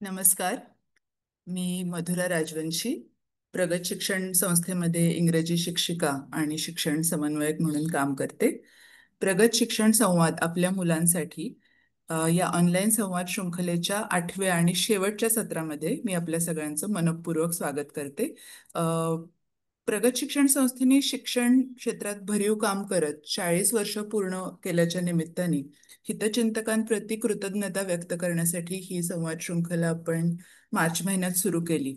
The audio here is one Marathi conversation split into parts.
नमस्कार. मी मधुरा राजवंशी, प्रगत शिक्षण संस्थेमध्ये इंग्रजी शिक्षिका आणि शिक्षण समन्वयक म्हणून काम करते. प्रगत शिक्षण संवाद आपल्या मुलांसाठी या ऑनलाईन संवाद शृंखलेच्या 8व्या आणि शेवटच्या सत्रामध्ये मी आपल्या सगळ्यांचं मनःपूर्वक स्वागत करते. अ, प्रगत शिक्षण संस्थेने शिक्षण क्षेत्रात भरीव काम करत 40 वर्ष पूर्ण केल्याच्या निमित्ताने हितचिंतकांप्रती कृतज्ञता व्यक्त करण्यासाठी ही संवाद शृंखला आपण मार्च महिन्यात सुरू केली.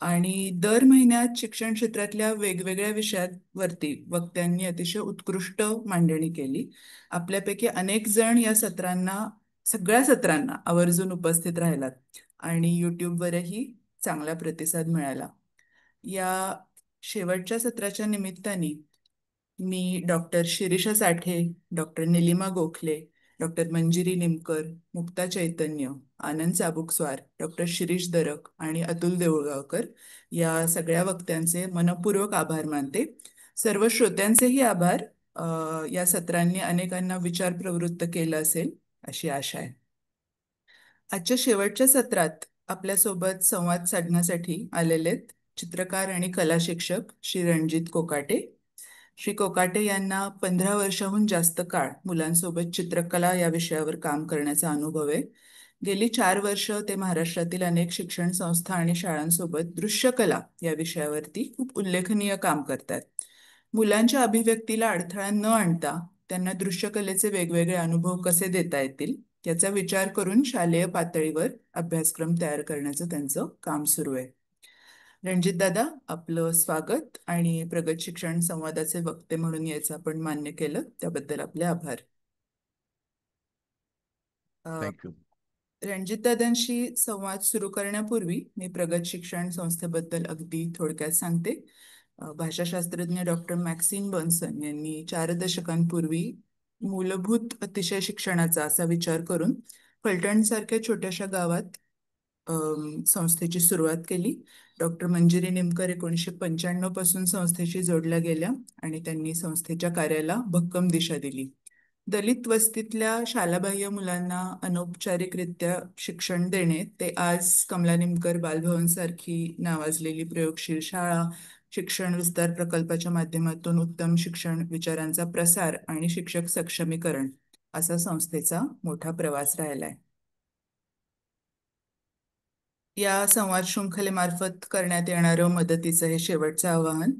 आणि दर महिन्यात शिक्षण क्षेत्रातल्या वेगवेगळ्या विषयांवरती वक्त्यांनी अतिशय उत्कृष्ट मांडणी केली. आपल्यापैकी अनेक जण या सगळ्या सत्रांना आवर्जून उपस्थित राहिलात आणि यूट्यूबवरही चांगला प्रतिसाद मिळाला. या शेवटच्या सत्राच्या निमित्ताने मी डॉक्टर शिरीषा साठे, डॉक्टर निलिमा गोखले, डॉक्टर मंजिरी निमकर, मुक्ता चैतन्य, आनंद चाबुकस्वार, डॉक्टर शिरीष दरक आणि अतुल देऊळगावकर या सगळ्या वक्त्यांचे मनपूर्वक आभार मानते. सर्व श्रोत्यांचेही आभार. या सत्रांनी अनेकांना विचार प्रवृत्त केलं असेल अशी आशा आहे. आजच्या शेवटच्या सत्रात आपल्यासोबत संवाद साधण्यासाठी आलेलेत चित्रकार आणि कला शिक्षक श्री रणजित कोकाटे. श्री कोकाटे यांना 15 वर्षाहून जास्त काळ मुलांसोबत चित्रकला या विषयावर काम करण्याचा अनुभव आहे. गेली 4 वर्ष ते महाराष्ट्रातील अनेक शिक्षण संस्था आणि शाळांसोबत दृश्यकला या विषयावरती खूप उल्लेखनीय काम करतात. मुलांच्या अभिव्यक्तीला अडथळा न आणता त्यांना दृश्यकलेचे वेगवेगळे अनुभव कसे देता येतील याचा विचार करून शालेय पातळीवर अभ्यासक्रम तयार करण्याचं त्यांचं काम सुरू आहे. रणजित दादा, आपलं स्वागत आणि प्रगत शिक्षण संवादाचे वक्ते म्हणून याचं आपण मान्य केलं त्याबद्दल आपले आभार. थँक्यू. रणजितदादांशी संवाद सुरू करण्यापूर्वी मी प्रगत शिक्षण संस्थेबद्दल अगदी थोडक्यात सांगते. भाषाशास्त्रज्ञ डॉक्टर मॅक्सिम बर्नसन यांनी 4 दशकांपूर्वी मूलभूत अतिशय शिक्षणाचा असा विचार करून फलटणसारख्या छोट्याशा गावात संस्थेची सुरुवात केली. डॉक्टर मंजिरी निमकर 1995 पासून संस्थेशी जोडल्या गेल्या आणि त्यांनी संस्थेच्या कार्याला भक्कम दिशा दिली. दलित वस्तीतल्या शालाबाह्य मुलांना अनौपचारिकरित्या शिक्षण देणे ते आज कमला निमकर बालभवन सारखी नावाजलेली प्रयोगशील शाळा, शिक्षण विस्तार प्रकल्पाच्या माध्यमातून उत्तम शिक्षण विचारांचा प्रसार आणि शिक्षक सक्षमीकरण असा संस्थेचा मोठा प्रवास राहिलाय. या संवाद शृंखलेमार्फत करण्यात येणारं मदतीचं हे शेवटचं आवाहन.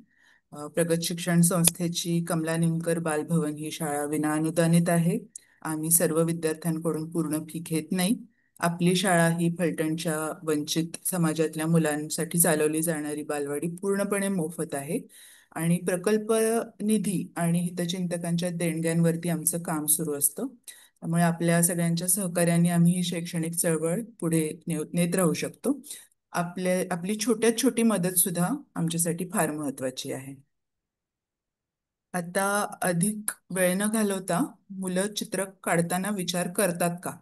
प्रगत शिक्षण संस्थेची कमला निमकर बालभवन ही शाळा विनाअनुदानित आहे. आम्ही सर्व विद्यार्थ्यांकडून पूर्ण फी घेत नाही. आपली शाळा ही फलटणच्या वंचित समाजातल्या मुलांसाठी चालवली जाणारी बालवाडी पूर्णपणे मोफत आहे आणि प्रकल्प निधी आणि हितचिंतकांच्या देणग्यांवरती आमचं काम सुरू असतं. त्यामुळे आपल्या सगळ्यांच्या सहकार्याने आम्ही ही शैक्षणिक चळवळ पुढे नेत राहू शकतो. आपली छोट्यात छोटी मदत सुद्धा आमच्यासाठी फार महत्वाची आहे. आता अधिक वेळ न घालवता मुलं चित्र काढताना विचार करतात का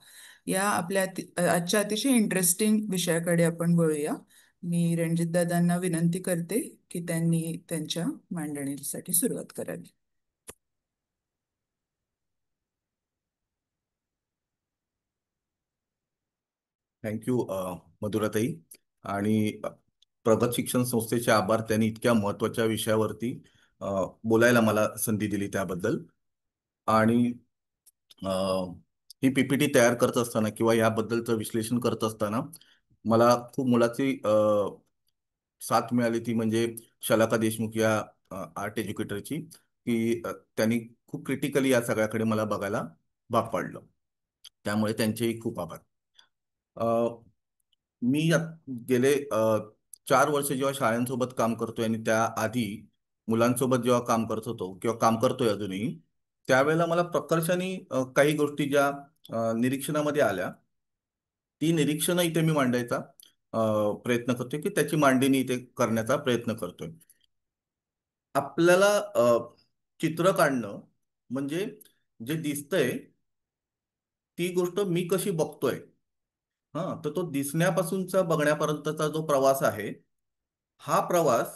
या आपल्या आजच्या अतिशय इंटरेस्टिंग विषयाकडे आपण वळूया. मी रणजित दादांना विनंती करते की त्यांनी त्यांच्या मांडणीसाठी सुरुवात करावी. थँक्यू मधुराताई. आणि प्रगत शिक्षण संस्थेचे आभार, त्यांनी इतक्या महत्त्वाच्या विषयावरती बोलायला मला संधी दिली त्याबद्दल. आणि ही पीपीटी तयार करत असताना किंवा याबद्दलचं विश्लेषण करत असताना मला खूप मुलाची साथ मिळाली, ती म्हणजे शलाका देशमुख या आर्ट एज्युकेटरची, की त्यांनी खूप क्रिटिकली या सगळ्याकडे मला बघायला भाग पाडलं. त्यामुळे त्यांचेही खूप आभार. मी गेले 4 वर्ष जेव्हा शाळांसोबत काम करतोय आणि त्याआधी मुलांसोबत जेव्हा काम करत होतो किंवा काम करतोय अजूनही, त्यावेळेला मला प्रकर्षाने काही गोष्टी ज्या निरीक्षणामध्ये आल्या, ती निरीक्षणं इथे मी मांडायचा प्रयत्न करतोय, की त्याची मांडणी इथे करण्याचा प्रयत्न करतोय. आपल्याला चित्र काढणं म्हणजे जे दिसतंय ती गोष्ट मी कशी बघतोय, तर तो दिसण्यापासूनचा बघण्यापर्यंतचा जो प्रवास आहे, हा प्रवास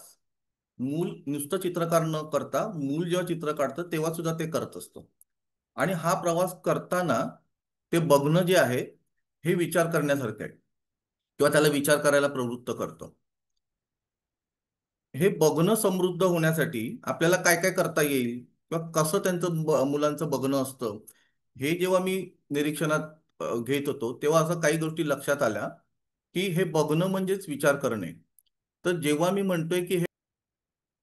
मूल नुसतं चित्रकार न करता मूल जेव्हा चित्र काढतं तेव्हा सुद्धा ते करत असतो. आणि हा प्रवास करताना ते बघणं जे आहे हे विचार करण्यासारखं आहे. किंवा त्याला विचार करायला प्रवृत्त करतं. हे बघणं समृद्ध होण्यासाठी आपल्याला काय काय करता येईल किंवा कसं त्यांचं मुलांचं बघणं असतं, हे जेव्हा मी निरीक्षणात घेत होतो तेव्हा असं काही गोष्टी लक्षात आल्या की हे बघणं म्हणजेच विचार करणे. तर जेव्हा मी म्हणतोय की हे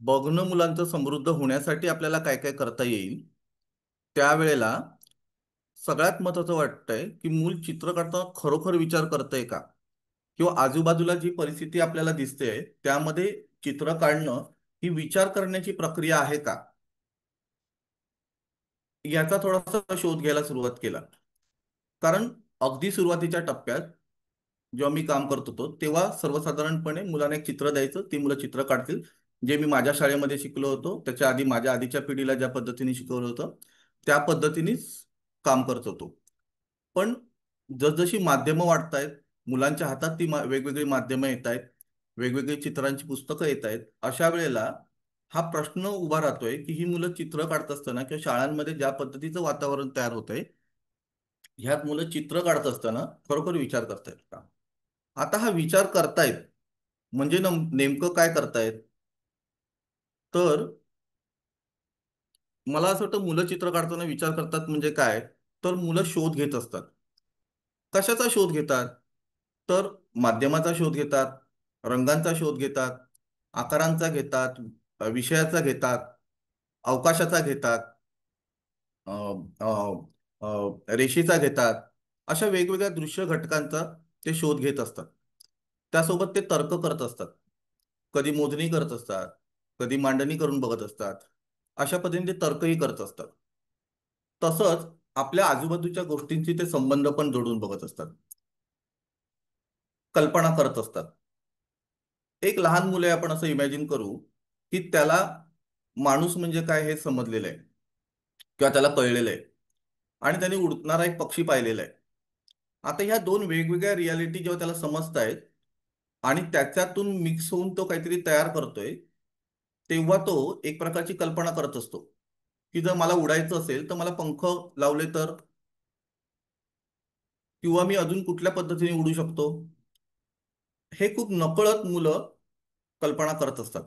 बघणं मुलांचं समृद्ध होण्यासाठी आपल्याला काय काय करता येईल, त्यावेळेला सगळ्यात महत्वाचं वाटतंय की मूल चित्र काढताना खरोखर विचार करतंय का, किंवा आजूबाजूला जी परिस्थिती आपल्याला दिसते त्यामध्ये चित्र काढणं ही विचार करण्याची प्रक्रिया आहे का, याचा थोडासा शोध घ्यायला सुरुवात केला. कारण अगदी सुरुवातीच्या टप्प्यात जेव्हा मी काम करत होतो तेव्हा सर्वसाधारणपणे मुलांना एक चित्र द्यायचं, ती मुलं चित्र काढतील. जे मी माझ्या शाळेमध्ये शिकलो होतो त्याच्या आधी माझ्या आधीच्या पिढीला ज्या पद्धतीने शिकवलं होतं त्या पद्धतीनेच काम करत होतो. पण जसजशी माध्यमं वाढतायत, मुलांच्या हातात ती वेगवेगळी माध्यमं येत आहेत, वेगवेगळी चित्रांची पुस्तकं येत आहेत, अशा वेळेला हा प्रश्न उभा राहतोय की ही मुलं चित्र काढत असताना किंवा शाळांमध्ये ज्या पद्धतीचं वातावरण तयार होतंय, ह्यात मुलं चित्र काढत असताना खरोखर विचार करतायत का? आता हा विचार करतायत म्हणजे नेमकं काय करतायत? तर मला असं वाटतं मुलं चित्र काढताना विचार करतात म्हणजे काय, तर मुलं शोध घेत असतात. कशाचा शोध घेतात? तर माध्यमाचा शोध घेतात, रंगांचा शोध घेतात, आकारांचा घेतात, विषयाचा घेतात, अवकाशाचा घेतात, अ, अ, रेषेचा घेतात. अशा वेगवेगळ्या दृश्य घटकांचा ते शोध घेत असतात. त्यासोबत ते तर्क करत असतात. कधी मोजणी करत असतात, कधी मांडणी करून बघत असतात. अशा पद्धतीने ते तर्कही करत असतात. तसंच आपल्या आजूबाजूच्या गोष्टींची ते संबंध पण जोडून बघत असतात, कल्पना करत असतात. एक लहान मुले आपण असं इमॅजिन करू की त्याला माणूस म्हणजे काय हे समजलेलं आहे किंवा त्याला कळलेलं आहे आणि त्याने उडणारा एक पक्षी पाहिलेला आहे. आता ह्या दोन वेगवेगळ्या रियालिटी जेव्हा त्याला समजतायत आणि त्याच्यातून मिक्स होऊन तो काहीतरी तयार करतोय, तेव्हा तो एक प्रकारची कल्पना करत असतो की जर मला उडायचं असेल तर मला पंख लावले तर, किंवा मी अजून कुठल्या पद्धतीने उडू शकतो. हे खूप नकळत मुलं कल्पना करत असतात.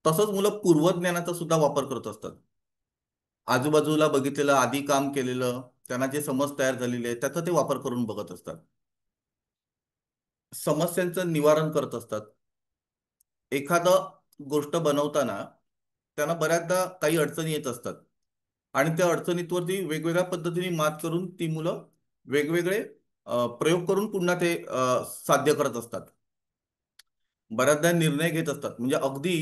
तसंच मुलं पूर्वज्ञानाचा सुद्धा वापर करत असतात. आजूबाजूला बघितलेलं, आधी काम केलेलं, त्यांना जे समज तयार झालेली आहे त्याचा ते वापर करून बघत असतात. समस्यांचं निवारण करत असतात. एखादं गोष्ट बनवताना त्यांना बऱ्याचदा काही अडचणी येत असतात आणि त्या अडचणींवरती वेगवेगळ्या पद्धतीने मात करून ती मुलं वेगवेगळे प्रयोग करून पुन्हा ते साध्य करत असतात. बऱ्याचदा निर्णय घेत असतात. म्हणजे अगदी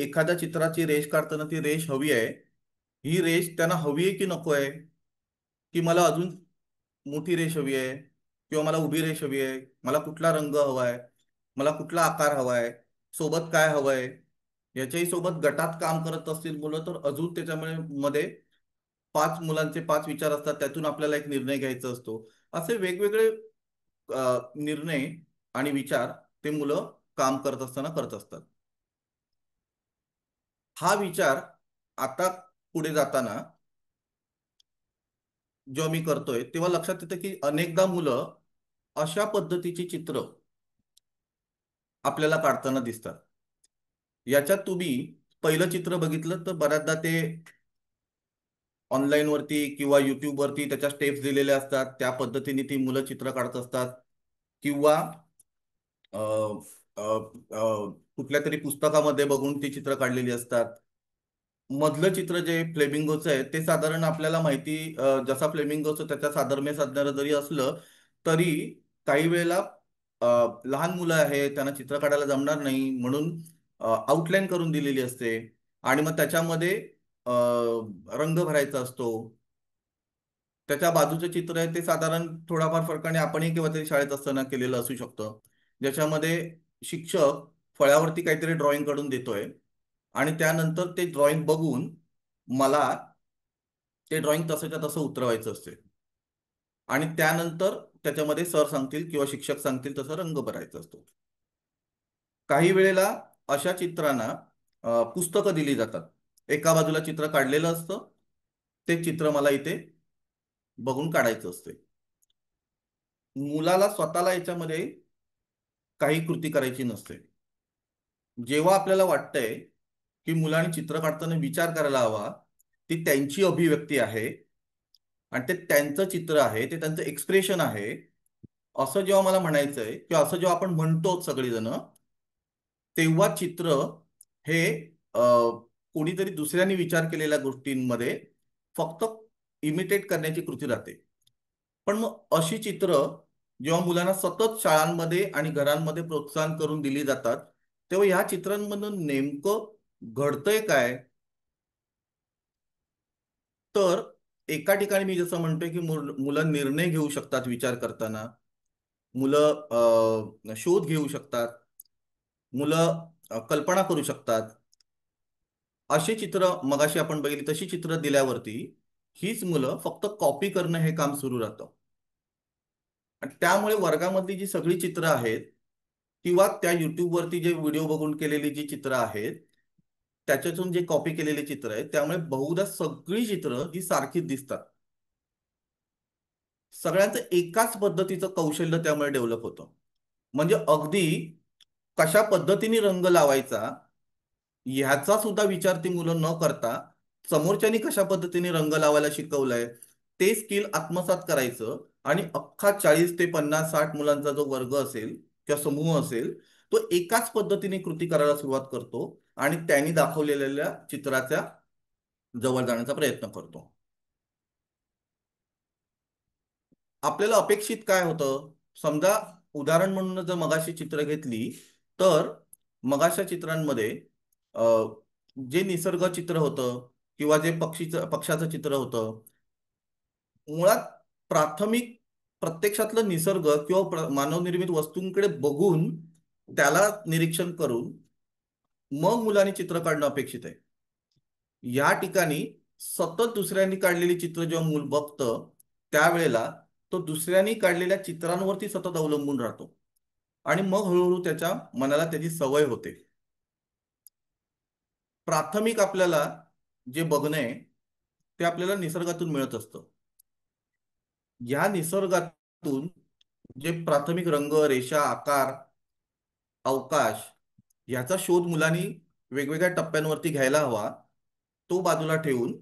एखाद्या चित्राची रेष काढताना ती रेष हवी आहे, ही रेष त्यांना हवी आहे की नको आहे, की मला अजून मोठी रेष हवी आहे किंवा मला उभी रेष हवी आहे, मला कुठला रंग हवा आहे, मला कुठला आकार हवा आहे, सोबत काय हवंय, याच्याही सोबत गटात काम करत असतील मुलं तर अजून त्याच्यामुळे मध्ये पाच मुलांचे पाच विचार असतात, त्यातून आपल्याला एक निर्णय घ्यायचा असतो. असे वेगवेगळे निर्णय आणि विचार ते मुलं काम करत असताना करत असतात. हा विचार आता पुढे जाताना जेव्हा मी करतोय तेव्हा लक्षात येतं की अनेकदा मुलं अशा पद्धतीची चित्र आपल्याला काढताना दिसतात. याच्यात तुम्ही पहिलं चित्र बघितलं तर बऱ्याचदा ते ऑनलाईन वरती किंवा युट्यूब वरती त्याच्या स्टेप्स दिलेल्या असतात, त्या पद्धतीने ती मुलं चित्र काढत असतात. किंवा अ, अ, कुठल्या तरी पुस्तकामध्ये बघून ती चित्र काढलेली असतात. मधलं चित्र जे फ्लेमिंगोचं आहे ते साधारण आपल्याला माहिती, जसा फ्लेमिंगोचं त्याच्या साधर्म्य साधणारं जरी असलं तरी काही वेळेला अ, लहान मुलं आहे त्यांना चित्र काढायला जमणार नाही म्हणून आउटलाईन करून दिलेली असते आणि मग त्याच्यामध्ये अ, रंग भरायचा असतो. त्याच्या बाजूचं चित्र आहे ते साधारण थोडाफार फरकाने आपणही किंवा तरी शाळेत असताना केलेलं असू शकतं, ज्याच्यामध्ये शिक्षक फळ्यावरती काहीतरी ड्रॉइंग काढून देतोय आणि त्यानंतर ते ड्रॉइंग बघून मला ते ड्रॉइंग तसंच्या तसं उतरवायचं असते आणि त्यानंतर त्याच्यामध्ये सर सांगतील किंवा शिक्षक सांगतील तसं रंग भरायचा असतो. काही वेळेला अशा चित्रांना पुस्तकं दिली जातात. एका बाजूला चित्र काढलेलं असतं, ते चित्र मला इथे बघून काढायचं असते. मुलाला स्वतःला याच्यामध्ये काही कृती करायची नसते. जेव्हा आपल्याला वाटतंय की मुलांनी चित्र काढताना विचार करायला हवा, ती त्यांची अभिव्यक्ती आहे आणि ते त्यांचं चित्र आहे, ते त्यांचं एक्सप्रेशन आहे, असं जेव्हा मला म्हणायचंय किंवा असं जेव्हा आपण म्हणतो सगळेजण, तेव्हा चित्र हे कोणीतरी दुसऱ्यांनी विचार केलेल्या गोष्टींमध्ये फक्त इमिटेट करण्याची कृती राहते. पण मग अशी चित्र जेव्हा मुलांना सतत शाळांमध्ये आणि घरांमध्ये प्रोत्साहन करून दिली जातात, तेव्हा ह्या चित्रांमधून नेमकं घडतंय काय? तर एका ठिकाणी मी जसं म्हणतोय की मुलं निर्णय घेऊ शकतात विचार करताना, मुलं शोध घेऊ शकतात, मुलं कल्पना करू शकतात. अशी चित्र मगाशी आपण बघितली तशी चित्र दिल्यावरती हीच मुलं फक्त कॉपी करणं हे काम सुरू राहतं. आणि त्यामुळे वर्गामधली जी सगळी चित्र आहेत किंवा त्या युट्यूबवरती जे व्हिडिओ बघून केलेली जी चित्र आहेत, त्याच्यातून जे कॉपी केलेले चित्र आहेत, त्यामुळे बहुधा सगळी चित्र ही सारखीच दिसतात. सगळ्यांचं एकाच पद्धतीचं कौशल्य त्यामुळे डेव्हलप होतं. म्हणजे अगदी कशा पद्धतीने रंग लावायचा ह्याचा सुद्धा विचार ती मुलं न करता, समोरच्यानी कशा पद्धतीने रंग लावायला शिकवलंय ते स्किल आत्मसात करायचं आणि अख्खा 40 ते 50 60 मुलांचा जो वर्ग असेल किंवा समूह असेल, तो एकाच पद्धतीने कृती करायला सुरुवात करतो आणि त्यांनी दाखवलेल्या चित्राच्या जवळ जाण्याचा प्रयत्न करतो. आपल्याला अपेक्षित काय होतं? समजा उदाहरण म्हणून जर मगाशी चित्र घेतली, तर मगाशा चित्रांमध्ये अ, जे निसर्ग चित्र होतं किंवा जे पक्षाचं चित्र होतं, मुळात प्राथमिक प्रत्यक्षातलं निसर्ग किंवा मानवनिर्मित वस्तूंकडे बघून त्याला निरीक्षण करून मग मुलांनी चित्र काढणं अपेक्षित आहे. या ठिकाणी सतत दुसऱ्यांनी काढलेली चित्र जेव्हा मूल बघतं, त्यावेळेला तो दुसऱ्यांनी काढलेल्या चित्रांवरती सतत अवलंबून राहतो आणि मग हळूहळू त्याच्या मनाला त्याची सवय होते. प्राथमिक आपल्याला जे बघणं आहे ते आपल्याला निसर्गातून मिळत असतं. या निसर्गातून जे प्राथमिक रंग, रेषा, आकार, अवकाश याचा शोध मुलांनी वेगवेगळ्या टप्प्यांवरती घ्यायला हवा. तो बाजूला ठेवून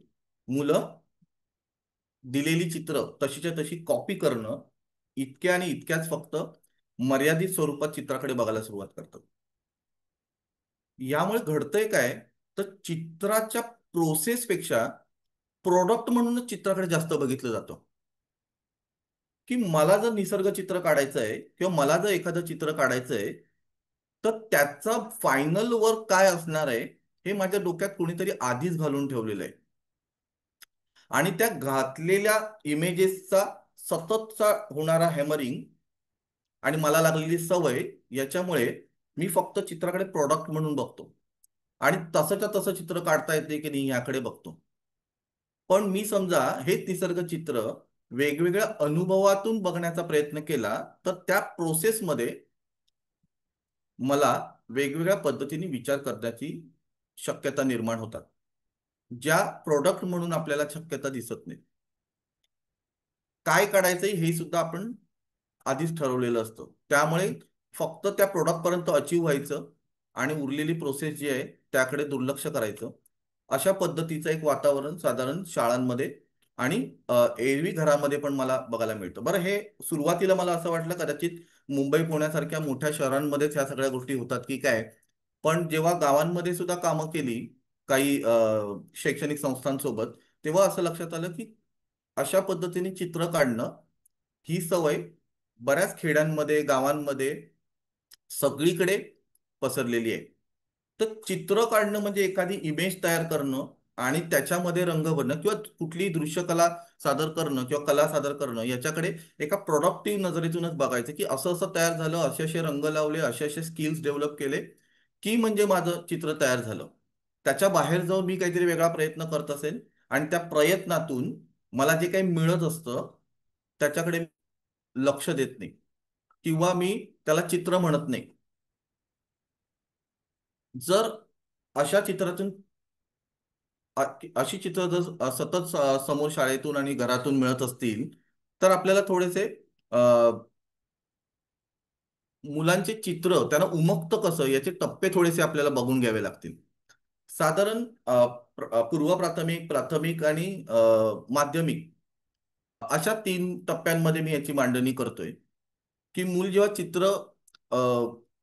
मुलं दिलेली चित्र तशीच्या तशी कॉपी करणं इतक्या आणि इतक्याच फक्त मर्यादित स्वरूपात चित्राकडे बघायला सुरुवात करतात. यामुळे घडतंय काय, तर चित्राच्या प्रोसेसपेक्षा प्रोडक्ट म्हणूनच चित्राकडे जास्त बघितलं जातं. की मला जर निसर्ग चित्र काढायचं आहे किंवा मला जर एखादं चित्र काढायचं आहे, तर त्याचा फायनल वर्क काय असणार आहे हे माझ्या डोक्यात कोणीतरी आधीच घालून ठेवलेलं आहे. आणि त्या घातलेल्या इमेजेसचा सततचा होणारा हॅमरिंग आणि मला लागलेली सवय याच्यामुळे मी फक्त चित्राकडे प्रॉडक्ट म्हणून बघतो आणि तसंच्या तसं चित्र काढता येते की नाही याकडे बघतो. पण मी समजा हेच निसर्ग चित्र वेगवेगळ्या अनुभवातून बघण्याचा प्रयत्न केला, तर त्या प्रोसेसमध्ये मला वेगवेगळ्या पद्धतीने विचार करण्याची शक्यता निर्माण होतात, ज्या प्रोडक्ट म्हणून आपल्याला शक्यता दिसत नाही. काय काढायचंय हे सुद्धा आपण आधीच ठरवलेलं असतं. त्यामुळे फक्त त्या प्रोडक्ट पर्यंत अचीव व्हायचं आणि उरलेली प्रोसेस जी आहे त्याकडे दुर्लक्ष करायचं. अशा पद्धतीचं एक वातावरण साधारण शाळांमध्ये आणि एरवी घरामध्ये पण मला बघायला मिळतं. बरं, हे सुरुवातीला मला असं वाटलं कदाचित मुंबई पुण्यासारख्या मोठ्या शहरांमध्येच ह्या सगळ्या गोष्टी होतात की काय. पण जेव्हा गावांमध्ये सुद्धा कामं केली काही शैक्षणिक संस्थांसोबत, तेव्हा असं लक्षात आलं की अशा पद्धतीने चित्र काढणं ही सवय बऱ्याच खेड्यांमध्ये, गावांमध्ये सगळीकडे पसरलेली आहे. तर चित्र काढणं म्हणजे एखादी इमेज तयार करणं आणि त्याच्यामध्ये रंग भरणं किंवा कुठलीही दृश्यकला सादर करणं किंवा कला सादर करणं याच्याकडे एका प्रोडक्टिव्ह नजरेतूनच बघायचं की असं असं तयार झालं, असे असे रंग लावले, असे असे स्किल्स डेव्हलप केले की म्हणजे माझं चित्र तयार झालं. त्याच्या बाहेर जाऊन मी काहीतरी वेगळा प्रयत्न करत असेल आणि त्या प्रयत्नातून मला जे काही मिळत असतं त्याच्याकडे लक्ष देत नाही किंवा मी त्याला चित्र म्हणत नाही. जर अशा चित्रातून अशी चित्र जर सतत समोर शाळेतून आणि घरातून मिळत असतील, तर आपल्याला थोडेसे मुलांचे चित्र त्यांना उमगतं कसं याचे टप्पे थोडेसे आपल्याला बघून घ्यावे लागतील. साधारण पूर्व प्राथमिक, प्राथमिक आणि माध्यमिक अशा 3 टप्प्यांमध्ये मी याची मांडणी करतोय. की मूल जेव्हा चित्र अ,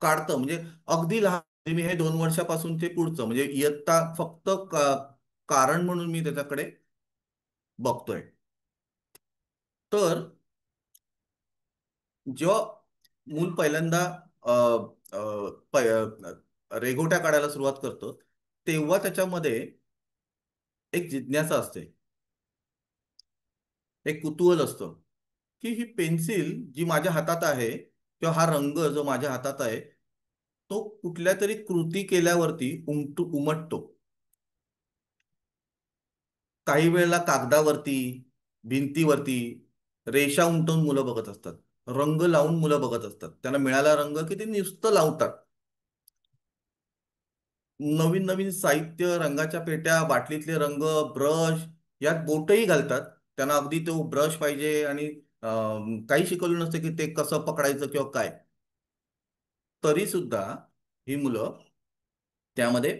काढतं म्हणजे अगदी लहान, म्हणजे मी हे 2 वर्षापासून ते पुढचं म्हणजे इयत्ता फक्त कारण म्हणून मी त्याच्याकडे बघतोय. तर जेव्हा मूल पहिल्यांदा अ, अ, रेघोट्या काढायला सुरुवात करतं, तेव्हा त्याच्यामध्ये एक जिज्ञासा असते, एक कुतूहल असतं, की ही पेन्सिल जी माझ्या हातात आहे किंवा हा रंग जो माझ्या हातात आहे तो कुठल्या तरी कृती केल्यावरती उमटतो. काही वेळेला कागदावरती, भिंतीवरती रेषा उमटवून मुलं बघत असतात. रंग लावून मुलं बघत असतात. त्यांना मिळाला रंग की ते नुसतं लावतात. नवीन नवीन साहित्य, रंगाच्या पेट्या, बाटलीतले रंग, ब्रश, यात बोटही घालतात. त्यांना अगदी तो ब्रश पाहिजे आणि काही शिकवलं नसतं की ते कसं पकडायचं किंवा काय. तरी सुद्धा ही मुलं त्यामध्ये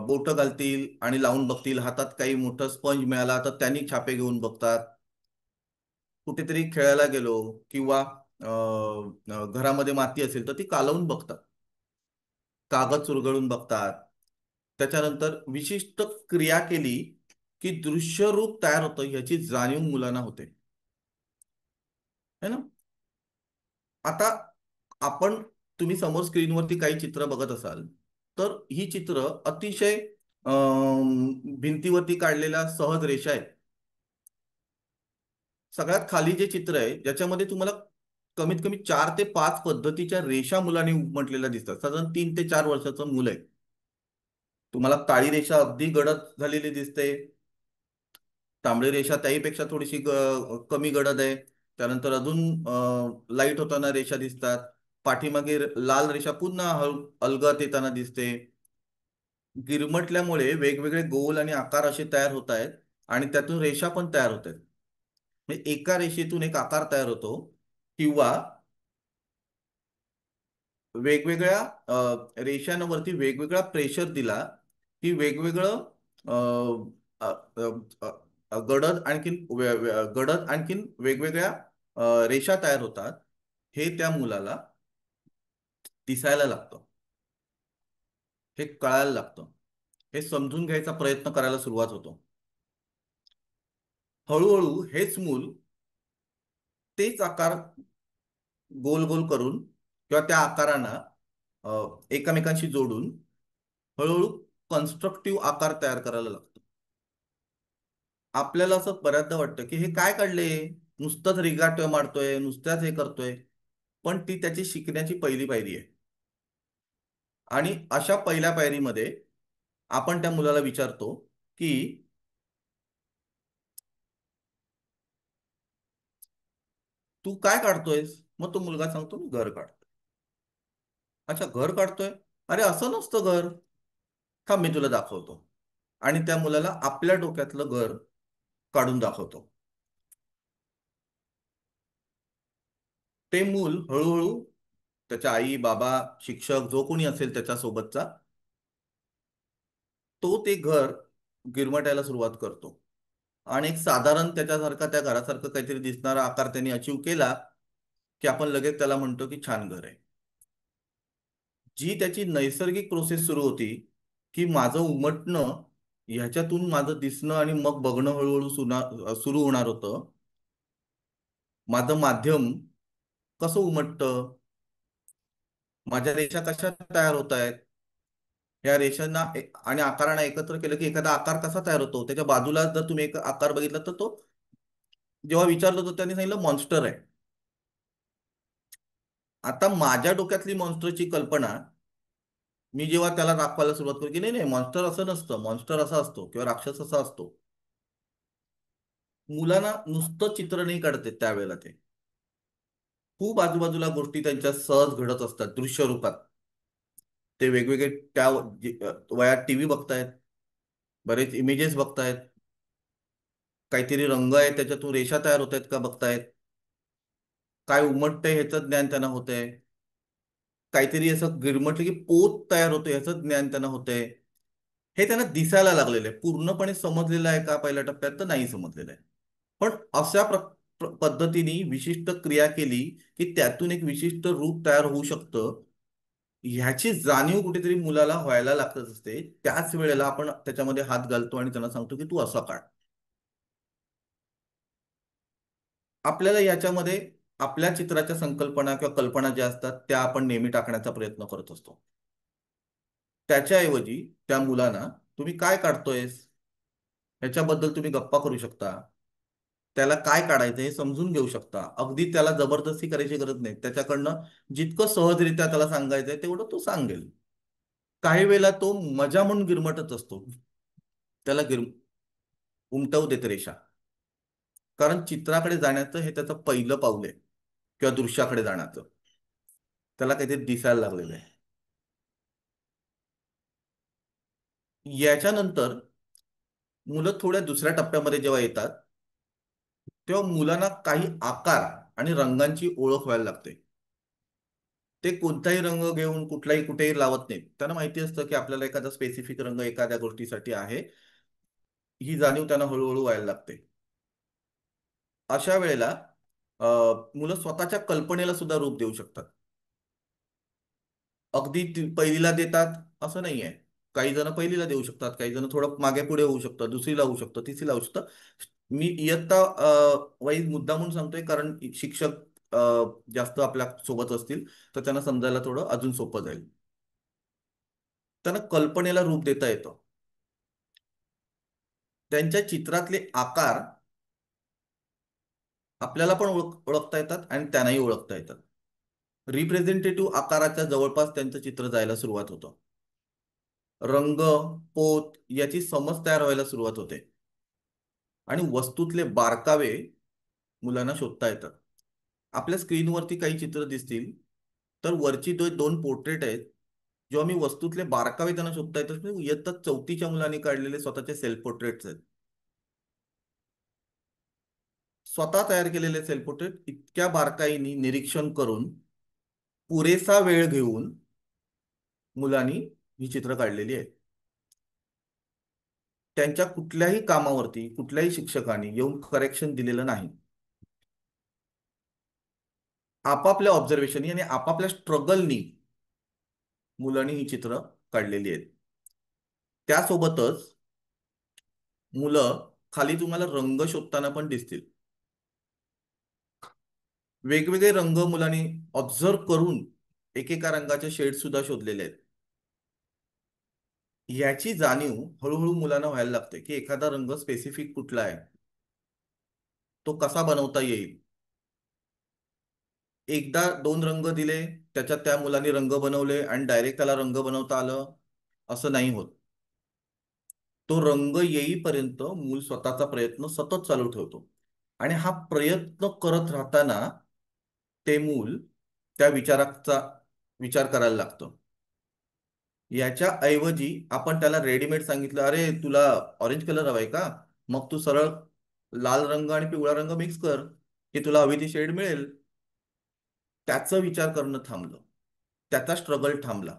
बोट घालतील आणि लावून बघतील. हातात काही मोठं स्पंज मिळाला तर त्यांनी छापे घेऊन बघतात. कुठेतरी खेळायला गेलो किंवा घरामध्ये माती असेल तर ती कालवून बघतात. कागद चुरगळून बघतात. त्याच्यानंतर विशिष्ट क्रिया केली की दृश्य रूप तयार होतं ह्याची जाणीव मुलांना होते. है ना? आता आपण, तुम्ही समोर स्क्रीनवरती काही चित्र बघत असाल तर ही चित्र अतिशय भिंतीवरती काढलेल्या सहज रेषा आहेत. सगळ्यात खाली जे चित्र आहे ज्याच्यामध्ये तुम्हाला कमीत कमी 4 ते 5 पद्धतीच्या रेषा मुलांनी उमटलेल्या दिसतात. साधारण 3 ते 4 वर्षाचं मुलं आहे. तुम्हाला काळी रेषा अगदी गडद झालेली दिसते. तांबडी रेषा त्याहीपेक्षा थोडीशी कमी गडद आहे. त्यानंतर अजून लाईट होताना रेषा दिसतात. पाठीमागे लाल रेषा पुन्हा अलगद येताना दिसते. गिरमटल्यामुळे वेगवेगळे गोल आणि आकार असे तयार होत आहेत आणि त्यातून रेषा पण तयार होत आहेत. म्हणजे एका रेषेतून एक आकार तयार होतो किंवा वेगवेगळ्या रेषांवरती वेगवेगळा प्रेशर दिला की वेगवेगळं अ, अ, अ, गडद आणखीन गडद आणखीन वेगवेगळ्या रेषा तयार होतात. हे त्या मुलाला दिसायला लागतं. हे कळायला लागतं. हे समजून घ्यायचा प्रयत्न करायला सुरुवात होतो. हळूहळू हेच मूल तेच आकार गोल गोल करून किंवा त्या आकारांना एकमेकांशी जोडून हळूहळू कन्स्ट्रक्टिव्ह आकार तयार करायला लागतो. आपल्याला असं बऱ्याचदा वाटतं की हे काय काढले, नुसतंच रिगाट मारतोय, नुसत्याच हे करतोय. पण ती त्याची शिकण्याची पहिली पायरी आहे. आणि अशा पहिल्या पायरीमध्ये आपण त्या मुलाला विचारतो की तू काय काढतोयस. मग तो मुलगा सांगतो मी घर काढतोय. अच्छा, घर काढतोय. अरे असं नसतं घर. थांब मी तुला दाखवतो. आणि त्या मुलाला आपल्या डोक्यातलं घर काढून दाखवतो. ते मूल हळूहळू त्याच्या आई, बाबा, शिक्षक जो कोणी असेल त्याच्या सोबतचा, तो ते घर गिरमटायला सुरुवात करतो. आणि एक साधारण त्याच्यासारखा, त्या घरासारखं काहीतरी दिसणारा आकार त्यांनी अचीव केला की आपण लगेच त्याला म्हणतो की छान घर आहे. जी त्याची नैसर्गिक प्रोसेस सुरू होती की माझं उमटणं, ह्याच्यातून माझं दिसणं आणि मग बघणं हळूहळू सुरू होणार होतं. माझं माध्यम कसं उमटतं, माझ्या रेषा कशा तयार होत आहेत, या रेषांना आणि आकारांना एकत्र केलं की एखादा आकार कसा तयार होतो. त्याच्या बाजूला जर तुम्ही एक आकार बघितला तर तो, जेव्हा विचारलं होतं त्यांनी सांगितलं मॉन्स्टर आहे. आता माझ्या डोक्यातली मॉन्स्टरची कल्पना मी जेव्हा त्याला दाखवायला सुरुवात करू की नाही नाही, मॉन्स्टर असं नसतं, मॉन्स्टर असा असतो किंवा राक्षस असा असतो. मुलांना नुसतं चित्र नाही काढते त्यावेळेला. ते खूप आजूबाजूला गोष्टी त्यांच्या सहज घडत असतात दृश्य रूपात. ते वेगवेगळे त्या वयात टीव्ही बघतायत, बरेच इमेजेस बघतायत, काहीतरी रंग आहेत त्याच्यातून रेषा तयार होत आहेत का बघतायत, काय उमटतंय ह्याचं ज्ञान त्यांना होतंय, काहीतरी असं गिरमटलं की पोत तयार होतं ह्याचं ज्ञान त्यांना होतंय. हे त्यांना दिसायला लागलेलं आहे. पूर्णपणे समजलेलं आहे का पहिल्या टप्प्यात, तर नाही समजलेलं आहे. पण अशा पद्धतीने विशिष्ट क्रिया केली की त्यातून एक विशिष्ट रूप तयार होऊ शकतं, ह्याची जाणीव कुठेतरी मुलाला व्हायला लागतच असते. त्याच वेळेला आपण त्याच्यामध्ये हात घालतो आणि त्यांना सांगतो की तू असा काढ. आपल्याला याच्यामध्ये आपल्या चित्राच्या संकल्पना किंवा कल्पना ज्या असतात त्या आपण नेहमी टाकण्याचा प्रयत्न करत असतो. त्याच्याऐवजी त्या मुलांना तुम्ही काय काढतोयस ह्याच्याबद्दल तुम्ही गप्पा करू शकता. त्याला काय काढायचं हे समजून घेऊ शकता. अगदी त्याला जबरदस्ती करायची गरज नाही. त्याच्याकडनं जितकं सहजरित्या त्याला सांगायचंय तेवढं तो सांगेल. काही वेळेला तो मजा म्हणून गिरमटत असतो. त्याला उमटवू देत रेषा. कारण चित्राकडे जाण्याचं हे त्याचं पहिलं पाऊल आहे, किंवा दृश्याकडे जाण्याचं. त्याला काहीतरी दिसायला लागलेलं आहे. याच्यानंतर मुलं थोड्या दुसऱ्या टप्प्यामध्ये जेव्हा येतात, तेव्हा मुलांना काही आकार आणि रंगांची ओळख व्हायला लागते. ते कोणताही रंग घेऊन कुठलाही कुठेही लावत नाहीत. त्यांना माहिती असतं की आपल्याला एखादा स्पेसिफिक रंग एखाद्या गोष्टीसाठी आहे. ही जाणीव त्यांना हळूहळू व्हायला लागते. अशा वेळेला अ, मुलं स्वतःच्या कल्पनेला सुद्धा रूप देऊ शकतात. अगदी पहिलीला देतात असं नाहीये. काही जण पहिलीला देऊ शकतात, काही जण थोडं मागे पुढे होऊ शकतं, दुसरीला होऊ शकतं, तिसरीला होऊ शकतं. मी इयत्ता वाईज मुद्दा म्हणून सांगतोय, कारण शिक्षक जास्त आपल्या सोबत असतील तर त्यांना समजायला थोडं अजून सोपं जाईल. त्यांना कल्पनेला रूप देता येतं. त्यांच्या चित्रातले आकार आपल्याला पण ओळखता येतात आणि त्यांनाही ओळखता येतात. रिप्रेझेंटेटिव्ह आकाराच्या जवळपास त्यांचं चित्र जायला सुरुवात होतं. रंग, पोत याची समज तयार व्हायला सुरुवात होते आणि वस्तूतले बारकावे मुलांना शोधता येतात. आपल्या स्क्रीनवरती काही चित्र दिसतील, तर वरची दोन पोर्ट्रेट आहेत. जेव्हा मी वस्तूतले बारकावे त्यांना शोधता येतात, म्हणजे इयत्ता 4थीच्या मुलांनी काढलेले स्वतःचे सेल्फ पोर्ट्रेट्स आहेत. स्वतः तयार केलेले सेल्फ पोर्ट्रेट इतक्या बारकाईने निरीक्षण करून पुरेसा वेळ घेऊन मुलांनी ही चित्र काढलेली आहेत. त्यांच्या कुठल्याही कामावरती कुठल्याही शिक्षकाने येऊन करेक्शन दिलेलं नाही. आपापल्या ऑब्झर्वेशननी आणि आपापल्या स्ट्रगलनी मुलांनी ही चित्र काढलेली आहेत. त्यासोबतच मुलं खाली तुम्हाला रंग शोधताना पण दिसतील. वेगवेगळे रंग मुलांनी ऑब्झर्व करून एकेका रंगाचे शेड सुद्धा शोधलेले आहेत. याची जाणीव हळूहळू मुलांना व्हायला लागते की एखादा रंग स्पेसिफिक कुठला आहे, तो कसा बनवता येईल. एकदा दोन रंग दिले, त्याच्यात त्या मुलांनी रंग बनवले आणि डायरेक्ट त्याला रंग बनवता आलं असं नाही होत. तो रंग येईपर्यंत मूल स्वतःचा प्रयत्न सतत चालू ठेवतो आणि हा प्रयत्न करत राहताना ते मूल त्या विचाराचा विचार करायला लागतं. याच्या ऐवजी आपण त्याला रेडीमेड सांगितलं, अरे तुला ऑरेंज कलर हवाय का, मग तू सरळ लाल रंग आणि पिवळा रंग मिक्स कर की तुला हवी ती शेड मिळेल. त्याचा विचार करणं थांबलं, त्याचा स्ट्रगल थांबला.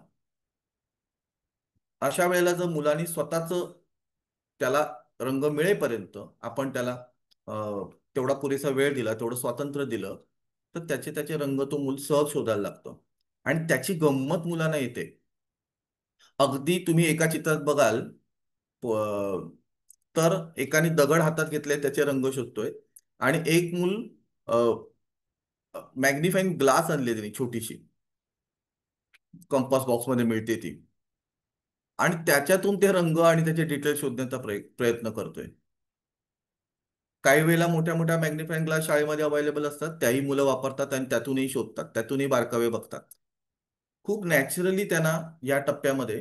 अशा वेळेला जर मुलांनी स्वतःच त्याला रंग मिळेपर्यंत आपण त्याला तेवढा पुरेसा वेळ दिला, तेवढं स्वातंत्र्य दिलं, तर त्याचे त्याचे रंग तो मूल सहज शोधायला लागतो आणि त्याची गंमत मुलांना येते. अगदी तुम्ही एका चित्रात बघाल, तर एकाने दगड हातात घेतले त्याचे रंग शोधतोय आणि एक मूल मॅग्निफाईंग ग्लास आणले त्यांनी छोटीशी, कंपास बॉक्स मध्ये मिळते ती, आणि त्याच्यातून ते रंग आणि त्याचे डिटेल्स शोधण्याचा प्रयत्न करतोय. काही वेळेला मोठ्या मोठ्या मॅग्निफाईंग ग्लास शाळेमध्ये अवेलेबल असतात, त्याही मुलं वापरतात आणि त्यातूनही शोधतात, त्यातूनही बारकावे बघतात. खूप नॅचरली त्यांना या टप्प्यामध्ये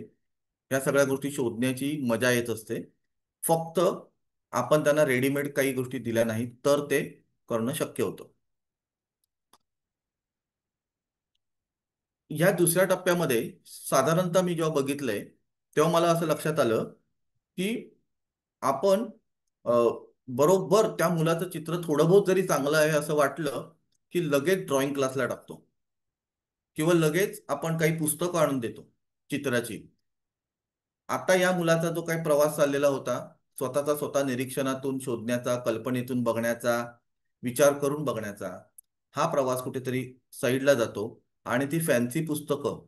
या सगळ्या गोष्टी शोधण्याची मजा येत असते. फक्त आपण त्यांना रेडीमेड काही गोष्टी दिल्या नाहीत तर ते करणं शक्य होतं. ह्या दुसऱ्या टप्प्यामध्ये साधारणतः मी जेव्हा बघितलंय तेव्हा मला असं लक्षात आलं की आपण अ, बरोबर त्या मुलाचं चित्र थोडं बहुत जरी चांगलं आहे असं वाटलं की लगेच ड्रॉइंग क्लासला टाकतो किंवा लगेच आपण काही पुस्तकं आणून देतो चित्राची. आता या मुलाचा जो काही प्रवास चाललेला होता, स्वतःचा स्वतः निरीक्षणातून शोधण्याचा, कल्पनेतून बघण्याचा, विचार करून बघण्याचा, हा प्रवास कुठेतरी साईडला जातो. आणि ती फॅन्सी पुस्तकं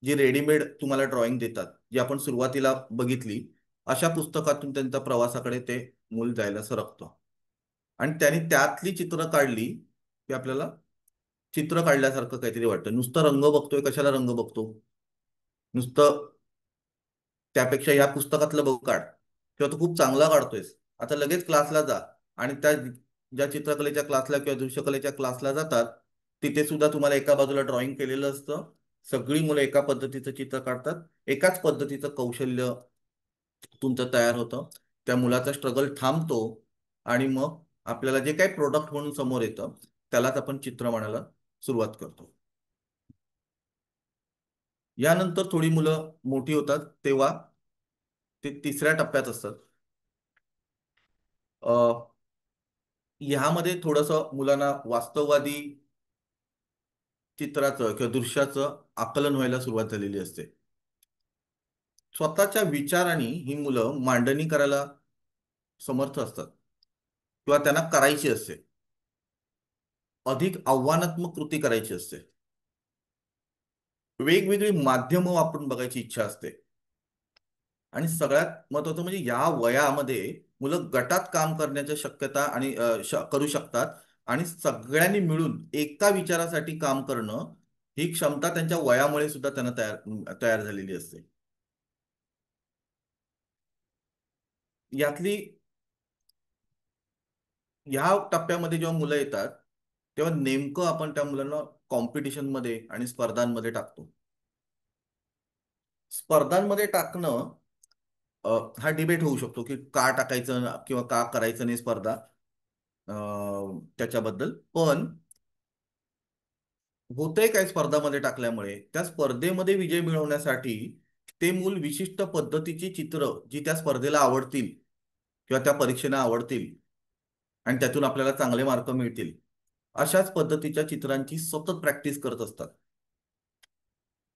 जी रेडीमेड तुम्हाला ड्रॉइंग देतात, जी आपण सुरुवातीला बघितली, अशा पुस्तकातून त्यांच्या प्रवासाकडे ते मूल जायला सरकतं. आणि त्याने त्यातली चित्र काढली की आपल्याला चित्र काढल्यासारखं काहीतरी वाटतं. नुसतं रंग बघतोय, कशाला रंग बघतो? नुसतं त्यापेक्षा या पुस्तकातलं बघ काढ, किंवा तू खूप चांगला काढतोयस, आता लगेच क्लासला जा. आणि त्या ज्या चित्रकलेच्या क्लासला किंवा दृश्यकलेच्या क्लासला जातात, तिथे सुद्धा तुम्हाला एका बाजूला ड्रॉइंग केलेलं असतं. सगळी मुलं एका पद्धतीचं चित्र काढतात, एकाच पद्धतीचं कौशल्य तुमचं तयार होतं. त्या मुलाचा स्ट्रगल थांबतो आणि मग आपल्याला जे काही प्रोडक्ट म्हणून समोर येतं, त्यालाच आपण चित्र म्हणायला सुरुवात करतो. यानंतर थोडी मुलं मोठी होतात तेव्हा ते तिसऱ्या टप्प्यात असतात. ह्यामध्ये थोडंसं मुलांना वास्तववादी चित्राचं किंवा दृश्याचं आकलन व्हायला सुरुवात झालेली असते. स्वतःच्या विचारांनी ही मुलं मांडणी करायला समर्थ असतात किंवा त्यांना करायची असते. अधिक आव्हानात्मक कृती करायची असते. वेगवेगळी माध्यमं वापरून बघायची इच्छा असते. आणि सगळ्यात महत्वाचं म्हणजे या वयामध्ये मुलं गटात काम करण्याच्या शक्यता आणि करू शकतात. आणि सगळ्यांनी मिळून एका विचारासाठी काम करणं, ही क्षमता त्यांच्या वयामुळे सुद्धा त्यांना तयार तयार झालेली असते. यातली ह्या टप्प्यामध्ये जेव्हा मुलं येतात, तेव्हा नेमकं आपण त्या मुलांना कॉम्पिटिशन मध्ये आणि स्पर्धांमध्ये टाकतो. स्पर्धांमध्ये टाकणं हा डिबेट होऊ शकतो की का टाकायचं किंवा का करायचं नाही स्पर्धा, त्याच्याबद्दल. पण होतंय काय स्पर्धामध्ये टाकल्यामुळे, त्या स्पर्धेमध्ये विजय मिळवण्यासाठी ते मूल विशिष्ट पद्धतीची चित्र जी त्या स्पर्धेला आवडतील किंवा त्या परीक्षेला आवडतील आणि त्यातून आपल्याला चांगले मार्क मिळतील, अशाच पद्धतीच्या चित्रांची सतत प्रॅक्टिस करत असतात.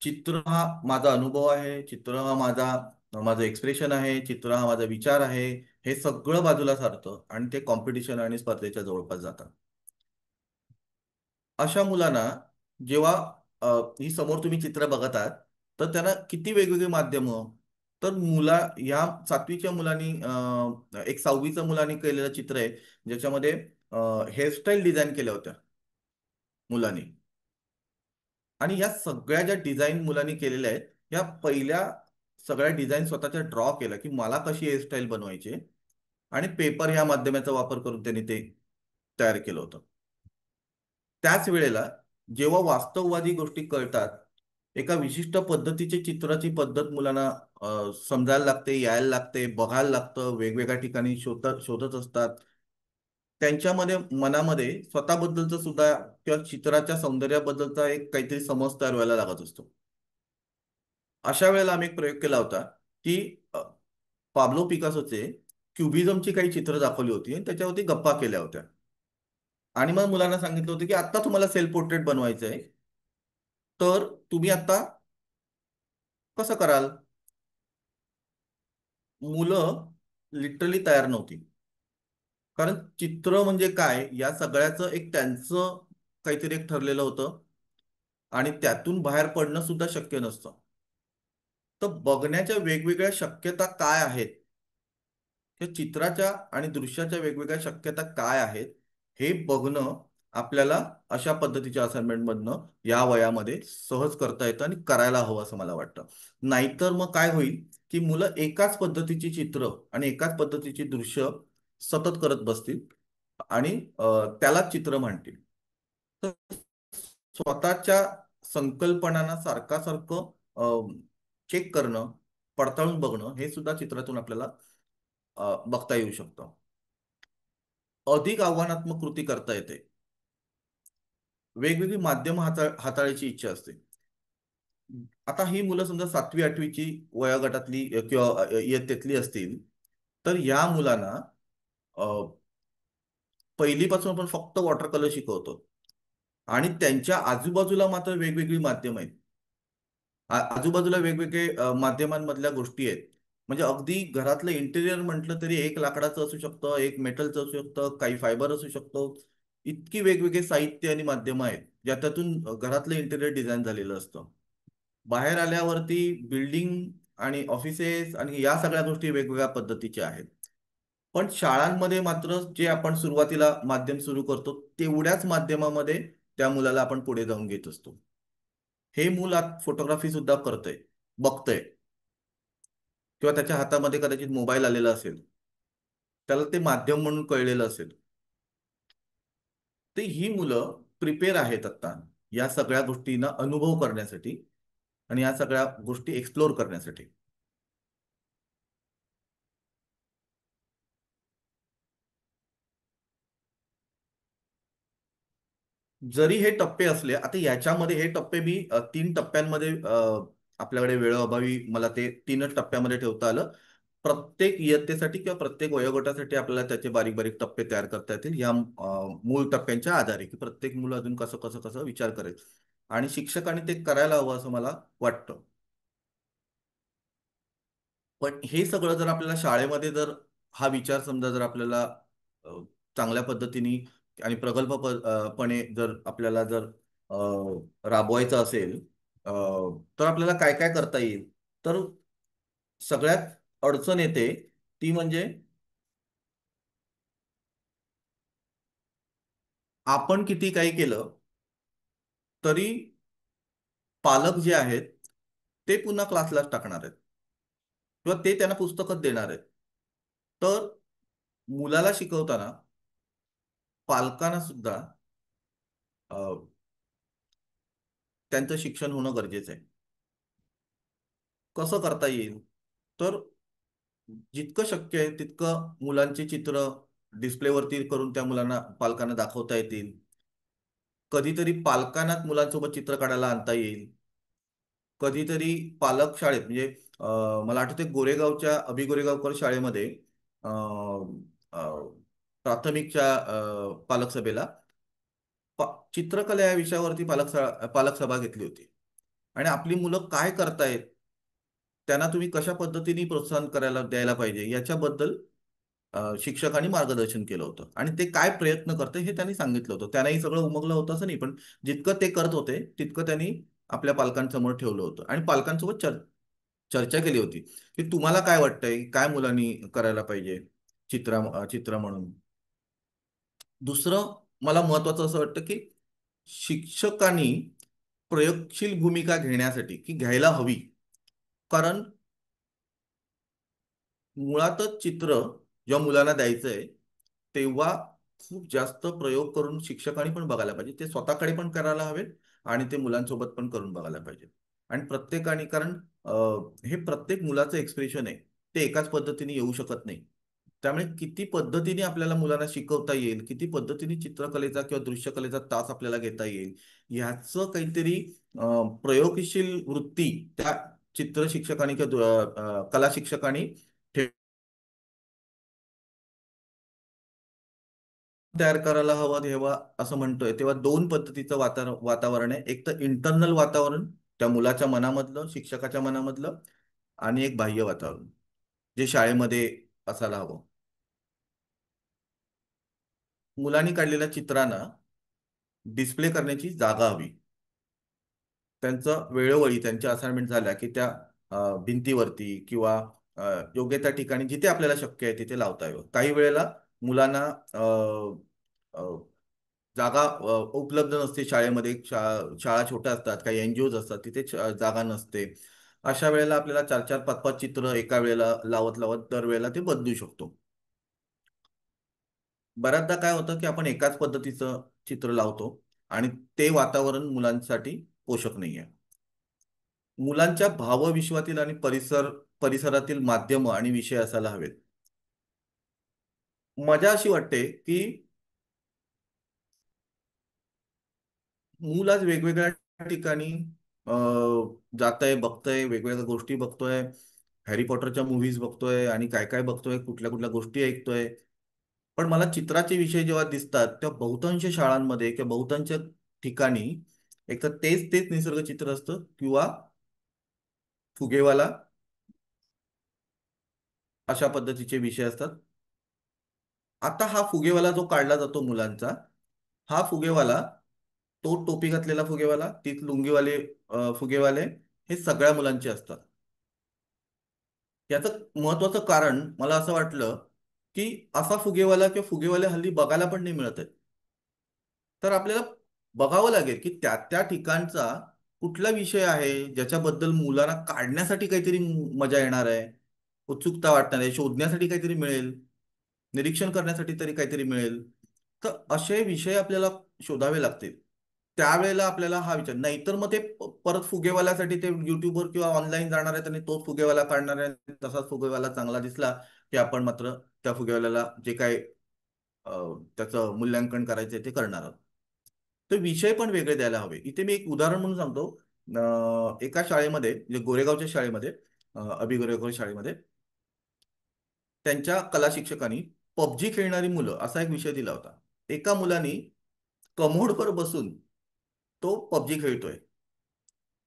चित्र हा माझा अनुभव आहे, चित्र हा माझं एक्सप्रेशन आहे, चित्र हा माझा विचार आहे, हे सगळं बाजूला सारतं आणि ते कॉम्पिटिशन आणि स्पर्धेच्या जवळपास जातात. अशा मुलांना जेव्हा अ, ही समोर तुम्ही चित्र बघत आहात, तर त्यांना किती वेगवेगळी माध्यमं. तर या 7वीच्या मुलांनी एक 6वीच्या मुलांनी केलेलं चित्र आहे, ज्याच्यामध्ये हेअरस्टाईल डिझाईन केल्या होत्या मुलांनी. आणि या सगळ्या ज्या डिझाईन मुलांनी केलेल्या आहेत, या पहिल्या सगळ्या डिझाईन स्वतःच्या ड्रॉ केल्या की मला कशी हेअरस्टाईल बनवायची. आणि पेपर ह्या माध्यमाचा वापर करून त्यांनी ते तयार केलं होतं. त्याच वेळेला जेव्हा वास्तववादी गोष्टी कळतात, एका विशिष्ट पद्धतीची चित्राची पद्धत मुलांना समजायला लागते, यायला लागते, बघायला लागतं, वेगवेगळ्या ठिकाणी शोधत शोधत असतात. त्यांच्यामध्ये मनामध्ये स्वतःबद्दलचं सुद्धा किंवा चित्राच्या सौंदर्याबद्दलचा एक काहीतरी समज तयार व्हायला लागत असतो. अशा वेळेला आम्ही एक प्रयोग केला होता की पाब्लो पिकासोचे क्युबिझमची काही चित्र दाखवली होती आणि त्याच्यावरती गप्पा केल्या होत्या. आणि मग मुलांना सांगितलं होतं की आता तुम्हाला सेल्फ पोर्ट्रेट बनवायचं आहे, तर तुम्ही आता कसं कराल? मुलं लिटरली तयार नव्हती. कारण चित्र म्हणजे काय या सगळ्याचं एक त्यांचं काहीतरी एक ठरलेलं होतं आणि त्यातून बाहेर पडणं सुद्धा शक्य नसतं. तर बघण्याच्या वेगवेगळ्या शक्यता काय आहेत, त्या चित्राच्या आणि दृश्याच्या वेगवेगळ्या शक्यता काय आहेत, हे बघणं आपल्याला अशा पद्धतीच्या असाइनमेंट मधनं या वयामध्ये सहज करता येतं आणि करायला हवं असं मला वाटतं. नाहीतर मग काय होईल की मुलं एकाच पद्धतीची चित्र आणि एकाच पद्धतीची दृश्य सतत करत बसतील आणि त्यालाच चित्र म्हणतील. तर स्वतःच्या संकल्पनांना सारखं चेक करणं, पडताळून बघणं, हे सुद्धा चित्रातून आपल्याला बघता येऊ शकतं. अधिक आव्हानात्मक कृती करता येते. वेगवेगळी माध्यम हाताळायची इच्छा असते. आता ही मुलं समजा 7वी 8वीची वयोगटातली किंवा इयत्तेतली असतील, तर या मुलांना पहिलीपासून आपण फक्त वॉटर कलर शिकवतो. आणि त्यांच्या आजूबाजूला मात्र वेगवेगळी माध्यम आहेत. आजूबाजूला वेगवेगळे माध्यमांमधल्या गोष्टी आहेत. म्हणजे अगदी घरातलं इंटेरियर म्हटलं तरी एक लाकडाचं असू शकतं, एक मेटलचं असू शकतं, काही फायबर असू शकतो. इतकी वेगवेगळे साहित्य आणि माध्यमं आहेत ज्याच्यातून घरातलं इंटेरियर डिझाईन झालेलं असतं. बाहेर आल्यावरती बिल्डिंग आणि ऑफिसेस आणि या सगळ्या गोष्टी वेगवेगळ्या पद्धतीच्या आहेत. पण शाळांमध्ये मात्र जे आपण सुरुवातीला माध्यम सुरू करतो तेवढ्याच माध्यमामध्ये त्या मुलाला आपण पुढे जाऊन घेत असतो. हे मूल आज फोटोग्राफी सुद्धा करतंय, बघतंय, किंवा त्याच्या हातामध्ये कदाचित मोबाईल आलेला असेल, त्याला ते माध्यम म्हणून कळलेलं असेल. ते ही मुलं प्रिपेअर आहेत आता या सगळ्या गोष्टींना अनुभव करण्यासाठी आणि या सगळ्या गोष्टी एक्सप्लोर करण्यासाठी. जरी हे टप्पे असले, आता याच्यामध्ये हे टप्पे मी 3 टप्प्यांमध्ये आपल्याकडे वेळेअभावी मला ते 3च टप्प्यामध्ये ठेवता आलं. प्रत्येक इयत्तेसाठी किंवा प्रत्येक वयोगटासाठी आपल्याला त्याचे बारीक बारीक टप्पे तयार करता येतील या मूळ टप्प्यांच्या आधारे, की प्रत्येक मुलं अजून कसं कसं कसं विचार करेल. आणि शिक्षकांनी ते करायला हवं असं मला वाटतं. पण हे सगळं जर आपल्याला शाळेमध्ये जर हा विचार समजा जर आपल्याला अ, चांगल्या पद्धतीने आणि प्रगल्भपणे जर आपल्याला जर राबवायचं असेल, तर आपल्याला काय काय करता येईल. तर सगळ्यात अडचण येते ती म्हणजे आपण किती काही केलं तरी पालक जे आहेत ते पुन्हा क्लासलाच टाकणार आहेत किंवा ते त्यांना पुस्तकच देणार आहेत. तर मुलाला शिकवताना पालकांना सुद्धा अ, त्यांचं शिक्षण होणं गरजेचं आहे. कसं करता येईल? तर जितकं शक्य आहे तितकं मुलांची चित्र डिस्प्लेवरती करून त्या मुलांना पालकांना दाखवता येतील. कधीतरी पालकांनाच मुलांसोबत चित्र काढायला आणता येईल. कधीतरी पालक शाळेत म्हणजे मला आठवते गोरेगावच्या गोरेगावकर शाळेमध्ये अ, अ, प्राथमिकच्या पालक सभेला चित्रकला या विषयावरती पालक सभा घेतली होती. आणि आपली मुलं काय करतायत, त्यांना तुम्ही कशा पद्धतीने प्रोत्साहन करायला द्यायला पाहिजे याच्याबद्दल शिक्षकांनी मार्गदर्शन केलं होतं. आणि ते काय प्रयत्न करते हे त्यांनी सांगितलं होतं. त्यांनाही सगळं उमगलं होतं असं नाही, पण जितकं ते करत होते तितकं त्यांनी आपल्या पालकांसमोर ठेवलं होतं आणि पालकांसोबत चर्चा केली होती, की तुम्हाला काय वाटतंय, काय मुलांनी करायला पाहिजे चित्र म्हणून. दुसरं मला महत्वाचं असं वाटतं, की शिक्षकांनी प्रयोगशील भूमिका घेण्यासाठी की घ्यायला हवी. कारण मुळातच चित्र जेव्हा मुलांना द्यायचंय तेव्हा खूप जास्त प्रयोग करून शिक्षकांनी पण बघायला पाहिजे. ते स्वतःकडे पण करायला हवेत आणि ते मुलांसोबत पण करून बघायला पाहिजे. आणि प्रत्येकाने कारण हे प्रत्येक मुलाचं एक्सप्रेशन आहे, ते एकाच पद्धतीने येऊ शकत नाही. त्यामुळे किती पद्धतीने आपल्याला मुलांना शिकवता येईल, किती पद्धतीने चित्रकलेचा किंवा दृश्यकलेचा तास आपल्याला घेता येईल, ह्याचं काहीतरी प्रयोगशील वृत्ती त्या चित्र शिक्षकांनी किंवा कला शिक्षकांनी तयार करायला हवा तेव्हा असं म्हणतोय तेव्हा दोन पद्धतीचं वातावरण आहे. एक तर इंटरनल वातावरण त्या मुलाच्या मनामधलं, शिक्षकाच्या मनामधलं, आणि एक बाह्य वातावरण जे शाळेमध्ये असायला हवं. मुलांनी काढलेल्या चित्रांना डिस्प्ले करण्याची जागा हवी. त्यांचं वेळोवेळी त्यांच्या असाइनमेंट झाल्या की त्या भिंतीवरती किंवा योग्य त्या ठिकाणी जिथे आपल्याला शक्य आहे तिथे लावता यावं. काही वेळेला मुलांना अ, अ, जागा उपलब्ध नसते शाळेमध्ये. शाळा छोट्या असतात, काही एनजीओज असतात, तिथे जागा नसते. अशा वेळेला आपल्याला 4-4, 5-5 चित्र एका वेळेला लावत लावत दरवेळेला ते बदलू शकतो. बऱ्याचदा काय होतं की आपण एकाच पद्धतीचं चित्र लावतो आणि ते वातावरण मुलांसाठी पोषक नाहीये. मुलांच्या भावविश्वातील आणि परिसरातील माध्यम आणि विषय असायला हवेत. मजा अशी वाटते की मूल आज वेगवेगळ्या ठिकाणी जातंय, बघतंय, वेगवेगळ्या गोष्टी बघतोय, हॅरी पॉटरच्या मूव्हीज बघतोय आणि काय काय बघतोय, कुठल्या कुठल्या गोष्टी ऐकतोय. पण मला चित्राचे विषय जेव्हा दिसतात तेव्हा बहुतांश शाळांमध्ये किंवा बहुतांश ठिकाणी एक तर तेच तेच निसर्ग चित्र असतं किंवा फुगेवाला अशा पद्धतीचे विषय असतात. आता हा फुगेवाला जो काढला जातो मुलांचा, हा फुगेवाला, तो टोपी घातलेला फुगेवाला, तीच लुंगीवाले फुगेवाले, हे सगळ्या मुलांचे असतात. याचं महत्वाचं कारण मला असं वाटलं की असा फुगेवाला किंवा फुगेवाले हल्ली बघायला पण नाही मिळत आहेत. तर आपल्याला बघावं लागेल की त्या त्या ठिकाणचा कुठला विषय आहे ज्याच्याबद्दल मुलांना काढण्यासाठी काहीतरी मजा येणार आहे, उत्सुकता वाटणार आहे, शोधण्यासाठी काहीतरी मिळेल, निरीक्षण करण्यासाठी तरी काहीतरी मिळेल. तर असे विषय आपल्याला शोधावे लागतील. त्यावेळेला आपल्याला हा विचार, नाहीतर मग ते परत फुगेवाल्यासाठी ते युट्यूबवर किंवा ऑनलाईन जाणार आहे आणि तोच फुगेवाला काढणार आहे. तसाच फुगेवाला चांगला दिसला की आपण मात्र त्या फुगेवाल्याला जे काय त्याचं मूल्यांकन करायचं ते करणार आहोत. तर विषय पण वेगळे द्यायला हवे. इथे मी एक उदाहरण म्हणून सांगतो. एका शाळेमध्ये, म्हणजे गोरेगावच्या शाळेमध्ये, अभि गोरेगाव शाळेमध्ये, त्यांच्या कला शिक्षकांनी पबजी खेळणारी मुलं असा एक विषय दिला होता. एका मुलाने कमोडवर बसून तो पबजी खेळतोय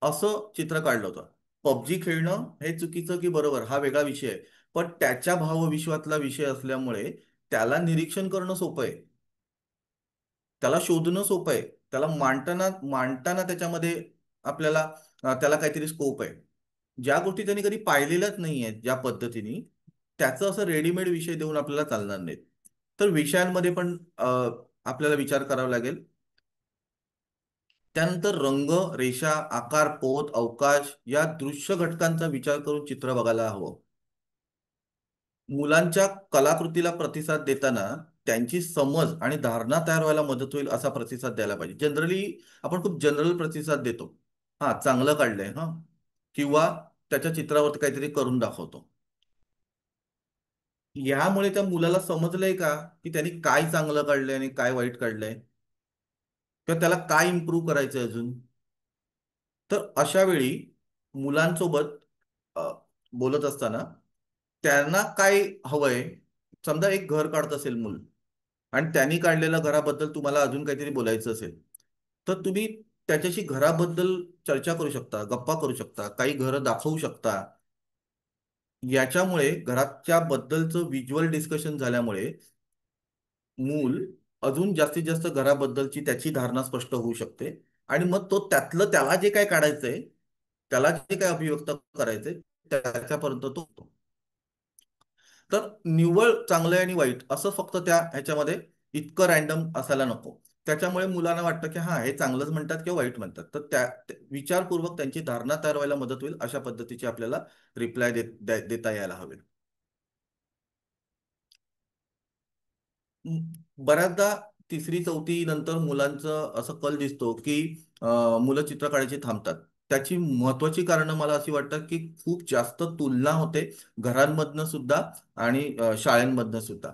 असं चित्र काढलं होतं. पबजी खेळणं हे चुकीचं की बरोबर हा वेगळा विषय आहे. पण त्याच्या भावविश्वातला विषय असल्यामुळे त्याला निरीक्षण करणं सोपं आहे, त्याला शोधणं सोपं आहे, त्याला मांडताना मांडताना त्याच्यामध्ये आपल्याला त्याला काहीतरी स्कोप आहे. ज्या गोष्टी त्यांनी कधी पाहिलेल्याच नाही आहेत ज्या पद्धतीने, त्याचं असं रेडीमेड विषय देऊन आपल्याला चालणार नाहीत. तर विषयांमध्ये पण आपल्याला विचार करावा लागेल. त्यानंतर रंग, रेषा, आकार, पोत, अवकाश या दृश्य घटकांचा विचार करून चित्र बघायला हवं. मुलांच्या कलाकृतीला प्रतिसाद देताना त्यांची समज आणि धारणा तयार व्हायला मदत होईल असा प्रतिसाद द्यायला पाहिजे. जनरली आपण खूप जनरल प्रतिसाद देतो. हा, चांगलं काढलंय हा, किंवा त्याच्या चित्रावरती काहीतरी करून दाखवतो. यामुळे त्या मुलाला समजलंय का की त्यांनी काय चांगलं काढलंय आणि काय वाईट काढलंय, किंवा त्याला काय इम्प्रूव्ह करायचंय अजून. तर अशा वेळी मुलांसोबत अ, बोलत असताना त्यांना काय हवंय. समजा एक घर काढत असेल मूल, आणि त्यांनी काढलेल्या घराबद्दल तुम्हाला अजून काहीतरी बोलायचं असेल, तर तुम्ही त्याच्याशी घराबद्दल चर्चा करू शकता, गप्पा करू शकता, काही घरं दाखवू शकता. याच्यामुळे घराच्या बद्दलचं व्हिज्युअल डिस्कशन झाल्यामुळे मूल अजून जास्तीत जास्त घराबद्दलची त्याची धारणा स्पष्ट होऊ शकते. आणि मग तो त्यातलं त्याला जे काय काढायचंय, त्याला जे काय अभिव्यक्त करायचंय, त्याच्यापर्यंत तो होतो. तर निव्वळ चांगलं आणि वाईट असं फक्त त्या ह्याच्यामध्ये इतकं रॅन्डम असायला नको. त्याच्यामुळे मुलांना वाटतं की हा, हे चांगलंच म्हणतात किंवा वाईट म्हणतात. तर विचारपूर्वक त्यांची धारणा तयार व्हायला मदत होईल अशा पद्धतीची आपल्याला रिप्लाय देता यायला हवे. बऱ्याचदा तिसरी चौथी नंतर मुलांचं असं कल दिसतो की मुलं चित्र काढायची थांबतात. त्याची महत्वाची कारणं मला अशी वाटतात की खूप जास्त तुलना होते घरांमधनं सुद्धा आणि शाळांमधनं सुद्धा.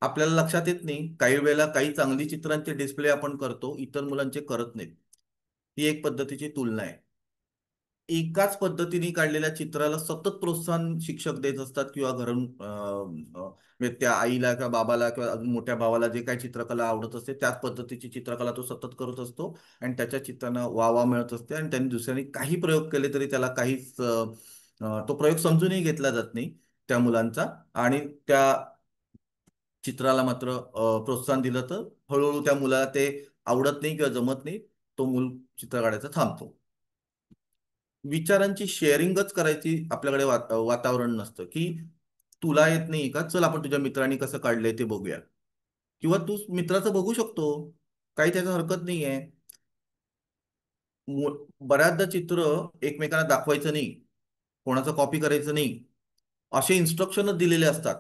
आपल्याला लक्षात येत नाही काही वेळेला काही चांगली चित्रांचे डिस्प्ले आपण करतो, इतर मुलांचे करत नाहीत. ही एक पद्धतीची तुलना आहे. एकाच पद्धतीने काढलेल्या चित्राला सतत प्रोत्साहन शिक्षक देत असतात किंवा घरून म्हणजे त्या आईला किंवा बाबाला किंवा अजून मोठ्या भावाला जे काही चित्रकला आवडत असते त्याच पद्धतीची चित्रकला तो सतत करत असतो. आणि त्याच्या चित्रांना वावा मिळत असते, आणि त्यांनी दुसऱ्यांनी काही प्रयोग केले तरी त्याला काहीच तो प्रयोग समजूनही घेतला जात नाही त्या मुलांचा. आणि त्या चित्राला मात्र प्रोत्साहन दिलं तर हळूहळू त्या मुलाला ते आवडत नाही किंवा जमत नाही, तो मूल चित्र काढायचं थांबतो. विचारांची शेअरिंगच करायची आपल्याकडे वातावरण नसतं की तुला येत नाही का, चल आपण तुझ्या मित्रांनी कसं काढलंय ते बघूया, किंवा तू मित्राचं बघू शकतो, काही त्याचं हरकत नाहीये. बऱ्याचदा चित्र एकमेकांना दाखवायचं नाही, कोणाचं कॉपी करायचं नाही, असे इन्स्ट्रक्शनच दिलेले असतात.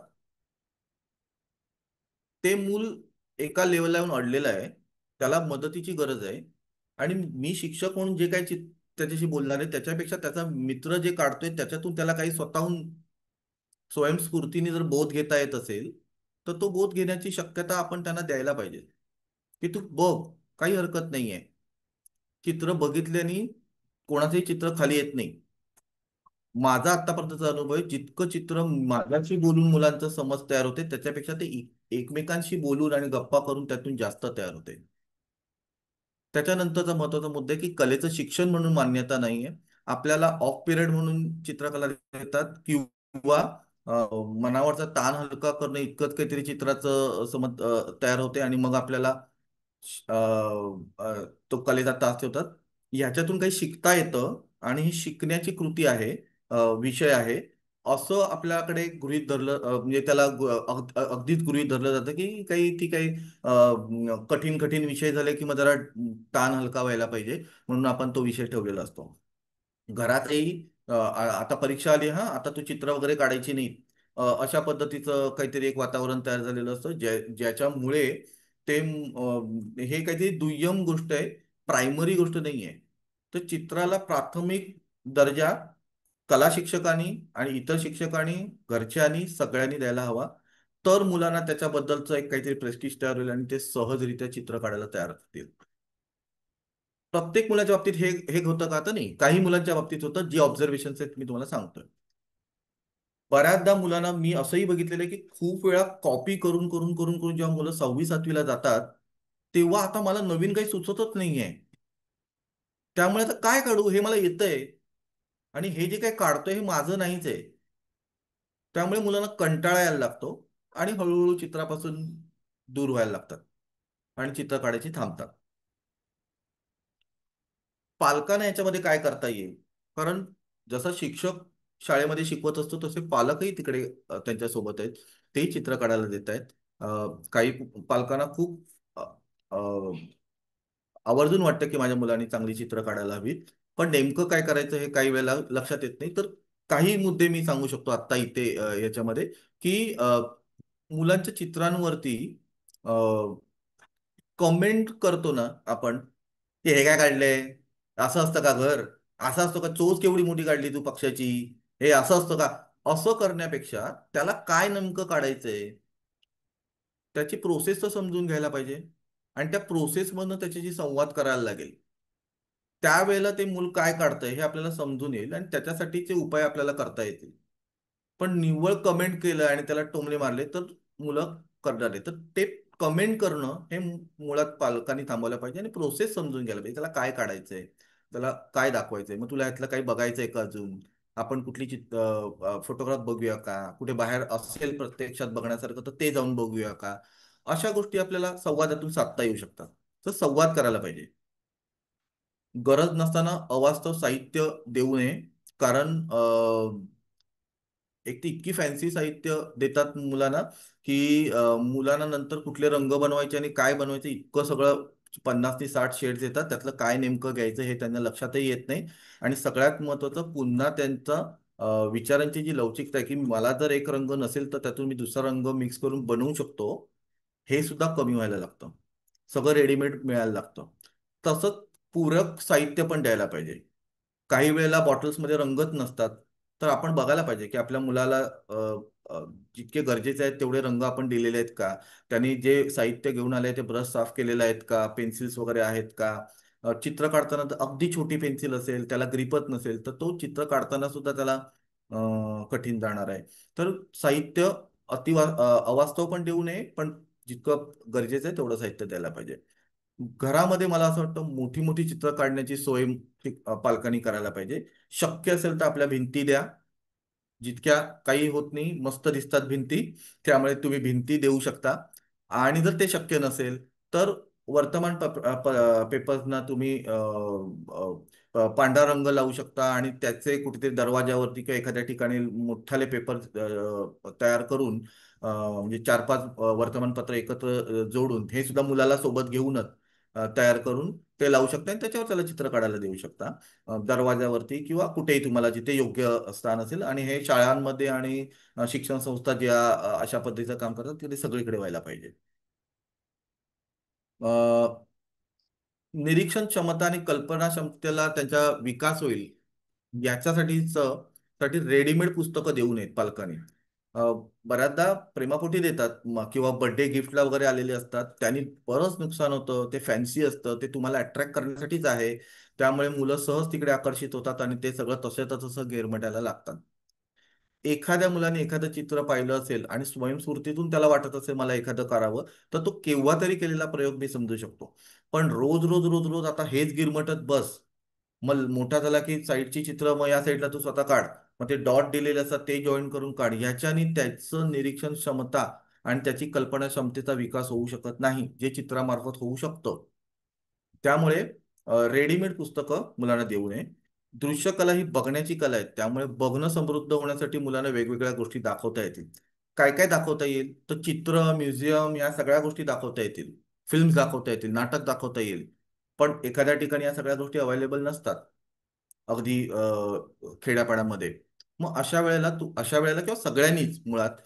ते मूल एका लेवलला येऊन अडलेलं आहे, त्याला मदतीची गरज आहे. आणि मी शिक्षक म्हणून जे काही त्याच्याशी बोलणार आहे त्याच्यापेक्षा त्याचा मित्र जे काढतोय त्याच्यातून त्याला काही स्वतःहून स्वयंस्फूर्तीने जर बोध घेता येत असेल, तर तो बोध घेण्याची शक्यता आपण त्यांना द्यायला पाहिजे. की तू बघ, काही हरकत नाहीये. चित्र बघितल्याने कोणाचंही चित्र खाली येत नाही. माझा आतापर्यंतचा अनुभव आहे, जितकं चित्र माझ्याशी बोलून मुलांचा समज तयार होते त्याच्यापेक्षा ते एकमेकांशी बोलून आणि गप्पा करून त्यातून जास्त तयार होते. त्याच्यानंतरचा महत्वाचा मुद्दा आहे की कलेचं शिक्षण म्हणून मान्यता नाहीये. आपल्याला ऑफ पिरियड म्हणून चित्रकला देतात, किंवा मनावरचा ताण हलका करणं इतकंच काहीतरी चित्राचं समज तयार होते, आणि मग आपल्याला अ, तो कलेचा तास ठेवतात. ह्याच्यातून काही शिकता येतं आणि ही शिकण्याची कृती आहे, विषय आहे, असं आपल्याकडे गृहीत धरलं, म्हणजे त्याला अगदीच गृहीत धरलं जातं की काही कठीण कठीण विषय झाले की मग जरा ताण हलका व्हायला पाहिजे, म्हणून आपण तो विषय ठेवलेला असतो. घरातही आता परीक्षा आली, हा आता तू चित्र वगैरे काढायची नाही, अशा पद्धतीचं काहीतरी एक वातावरण तयार झालेलं असतं, ज्याच्यामुळे ते हे काहीतरी दुय्यम गोष्ट आहे, प्रायमरी गोष्ट नाही आहे. तर चित्राला प्राथमिक दर्जा कला शिक्षकांनी आणि इतर शिक्षकांनी, घरच्यांनी, सगळ्यांनी द्यायला हवा. तर मुलांना त्याच्याबद्दलचं एक काहीतरी प्रेस्टिज तयार होईल आणि ते सहजरित्या चित्र काढायला तयार असतील. प्रत्येक मुलाच्या बाबतीत हे हे होतं का? तर नाही, काही मुलांच्या बाबतीत होतं, जी ऑब्झर्वेशन आहेत मी तुम्हाला सांगतोय. बऱ्याचदा मुलांना मी असंही बघितलेलं आहे की खूप वेळा कॉपी करून करून करून करून जेव्हा मुलं 6वी 7वीला जातात, तेव्हा आता मला नवीन काही सुचतच नाहीये. त्यामुळे आता काय काढू, हे मला येतंय आणि हे जे काही काढतोय हे माझं नाहीच आहे. त्यामुळे मुलांना कंटाळा यायला लागतो आणि हळूहळू चित्रापासून दूर व्हायला लागतात आणि चित्र काढायची थांबतात. पालकांना याच्यामध्ये काय करता येईल? कारण जसा शिक्षक शाळेमध्ये शिकवत असतो तसे पालकही तिकडे त्यांच्या सोबत आहेत. तेही चित्र काढायला देत आहेत. काही पालकांना खूप अ, अ, आवर्जून वाटतं की माझ्या मुलांनी चांगली चित्र काढायला हवीत. पण नेमकं काय करायचं हे काही वेळेला लक्षात येत नाही. तर काही मुद्दे मी सांगू शकतो आता इथे याच्यामध्ये, की मुलांच्या चित्रांवरती कमेंट करतो ना आपण, की हे काय काढलंय, असं असतं का घर, असं असतं का, चोच केवढी मोठी काढली तू पक्षाची, हे असं असतं का, असं करण्यापेक्षा त्याला काय नेमकं काढायचंय, त्याची प्रोसेस तर समजून घ्यायला पाहिजे, आणि त्या प्रोसेसमधनं त्याच्याशी संवाद करायला लागेल. त्यावेळेला ते मूल काय काढतंय हे आपल्याला समजून येईल आणि त्याच्यासाठीचे उपाय आपल्याला करता येतील. पण निव्वळ कमेंट केलं आणि त्याला टोमणे मारले तर मुलं करणार आहे. तर ते कमेंट करणं हे मुळात पालकांनी थांबवलं पाहिजे आणि प्रोसेस समजून घ्यायला पाहिजे. त्याला काय काढायचंय, त्याला काय दाखवायचंय, मग तुला यातलं काही बघायचंय का अजून, आपण कुठली फोटोग्राफ बघूया का, कुठे बाहेर असेल प्रत्यक्षात बघण्यासारखं तर ते जाऊन बघूया का, अशा गोष्टी आपल्याला संवादातून साधता येऊ शकतात. तर संवाद करायला पाहिजे. गरज नसताना अवास्तव साहित्य देऊ नये. कारण एक ती इतकी फॅन्सी साहित्य देतात मुलांना, की मुलांना नंतर कुठले रंग बनवायचे आणि काय बनवायचे इतकं सगळं 50 ते 60 शेड्स येतात, त्यातलं काय नेमकं घ्यायचं हे त्यांना लक्षातही येत नाही. आणि सगळ्यात महत्वाचं पुन्हा त्यांचा विचारांची जी लवचिकता आहे, की मला जर एक रंग नसेल तर त्यातून मी दुसरा रंग मिक्स करून बनवू शकतो, हे सुद्धा कमी व्हायला लागतं. सगळं रेडीमेड मिळायला लागतं. तसंच पूरक साहित्य पण द्यायला पाहिजे. काही वेळेला बॉटल्समध्ये रंगच नसतात, तर आपण बघायला पाहिजे की आपल्या मुलाला अ, अ, जितके गरजेचे आहेत तेवढे रंग आपण दिलेले आहेत का, त्यांनी जे साहित्य घेऊन आले ते ब्रश साफ केलेले आहेत का, पेन्सिल्स वगैरे आहेत का. चित्र काढताना तर अगदी छोटी पेन्सिल असेल, त्याला ग्रिपच नसेल, तर तो चित्र काढताना सुद्धा त्याला कठीण जाणार आहे. तर साहित्य अवास्तव पण देऊ नये, पण जितकं गरजेचं आहे तेवढं साहित्य द्यायला पाहिजे. घरामध्ये मला असं वाटतं मोठी मोठी चित्र काढण्याची सोय पालकांनी करायला पाहिजे. शक्य असेल तर आपल्या भिंती द्या. जितक्या काही होत नाही, मस्त दिसतात भिंती, त्यामुळे तुम्ही भिंती देऊ शकता. आणि जर ते शक्य नसेल तर वर्तमान पेपर्सना तुम्ही पांढरा रंग लावू शकता आणि त्याचे कुठेतरी दरवाजावरती किंवा एखाद्या ठिकाणी मोठाले पेपर तयार करून, म्हणजे 4-5 वर्तमानपत्र एकत्र जोडून, हे सुद्धा मुलाला सोबत घेऊनच तयार करून ते लावू शकता आणि त्याच्यावर त्याला चित्र काढायला देऊ शकता. दरवाजावरती किंवा कुठेही तुम्हाला जिथे योग्य स्थान असेल. आणि हे शाळांमध्ये आणि शिक्षण संस्था ज्या अशा पद्धतीचं काम करतात ते सगळीकडे व्हायला पाहिजे. निरीक्षण क्षमता आणि कल्पना क्षमतेला त्यांचा विकास होईल साठी रेडीमेड पुस्तकं देऊ नयेत पालकांनी. अ, बऱ्याचदा प्रेमापोटी देतात, किंवा बर्थडे गिफ्टला वगैरे आलेले असतात, त्यांनी बरंच नुकसान होतं. ते फॅन्सी असतं, ते तुम्हाला अट्रॅक्ट करण्यासाठीच आहे. त्यामुळे मुलं सहज तिकडे आकर्षित होतात आणि ते सगळं तसं गिरमटायला लागतात. एखाद्या मुलाने एखादं चित्र पाहिलं असेल आणि स्वयंस्फूर्तीतून त्याला वाटत असेल मला एखादं करावं, तर तो केव्हा तरी केलेला प्रयोग मी समजू शकतो. पण रोज रोज रोज रोज आता हेच गिरमटत बस, मग मोठा झाला की साईडची चित्र मग या साईडला तू स्वतः काढ, मग ते डॉट दिलेले असतात ते जॉईन करून काढ, ह्याच्याने त्याचं निरीक्षण क्षमता आणि त्याची कल्पना क्षमतेचा विकास होऊ शकत नाही, जे चित्रामार्फत होऊ शकतं. त्यामुळे रेडीमेड पुस्तकं मुलांना देऊ नये. दृश्य कला ही बघण्याची कला आहे, त्यामुळे बघणं समृद्ध होण्यासाठी मुलांना वेगवेगळ्या गोष्टी दाखवता येतील. काय काय दाखवता येईल तर चित्र, म्युझियम या सगळ्या गोष्टी दाखवता येतील, फिल्म्स दाखवता येतील, नाटक दाखवता येईल. पण एखाद्या ठिकाणी या सगळ्या गोष्टी अवेलेबल नसतात, अगदी खेड्यापाड्यामध्ये. मग अशा वेळेला किंवा सगळ्यांनीच मुळात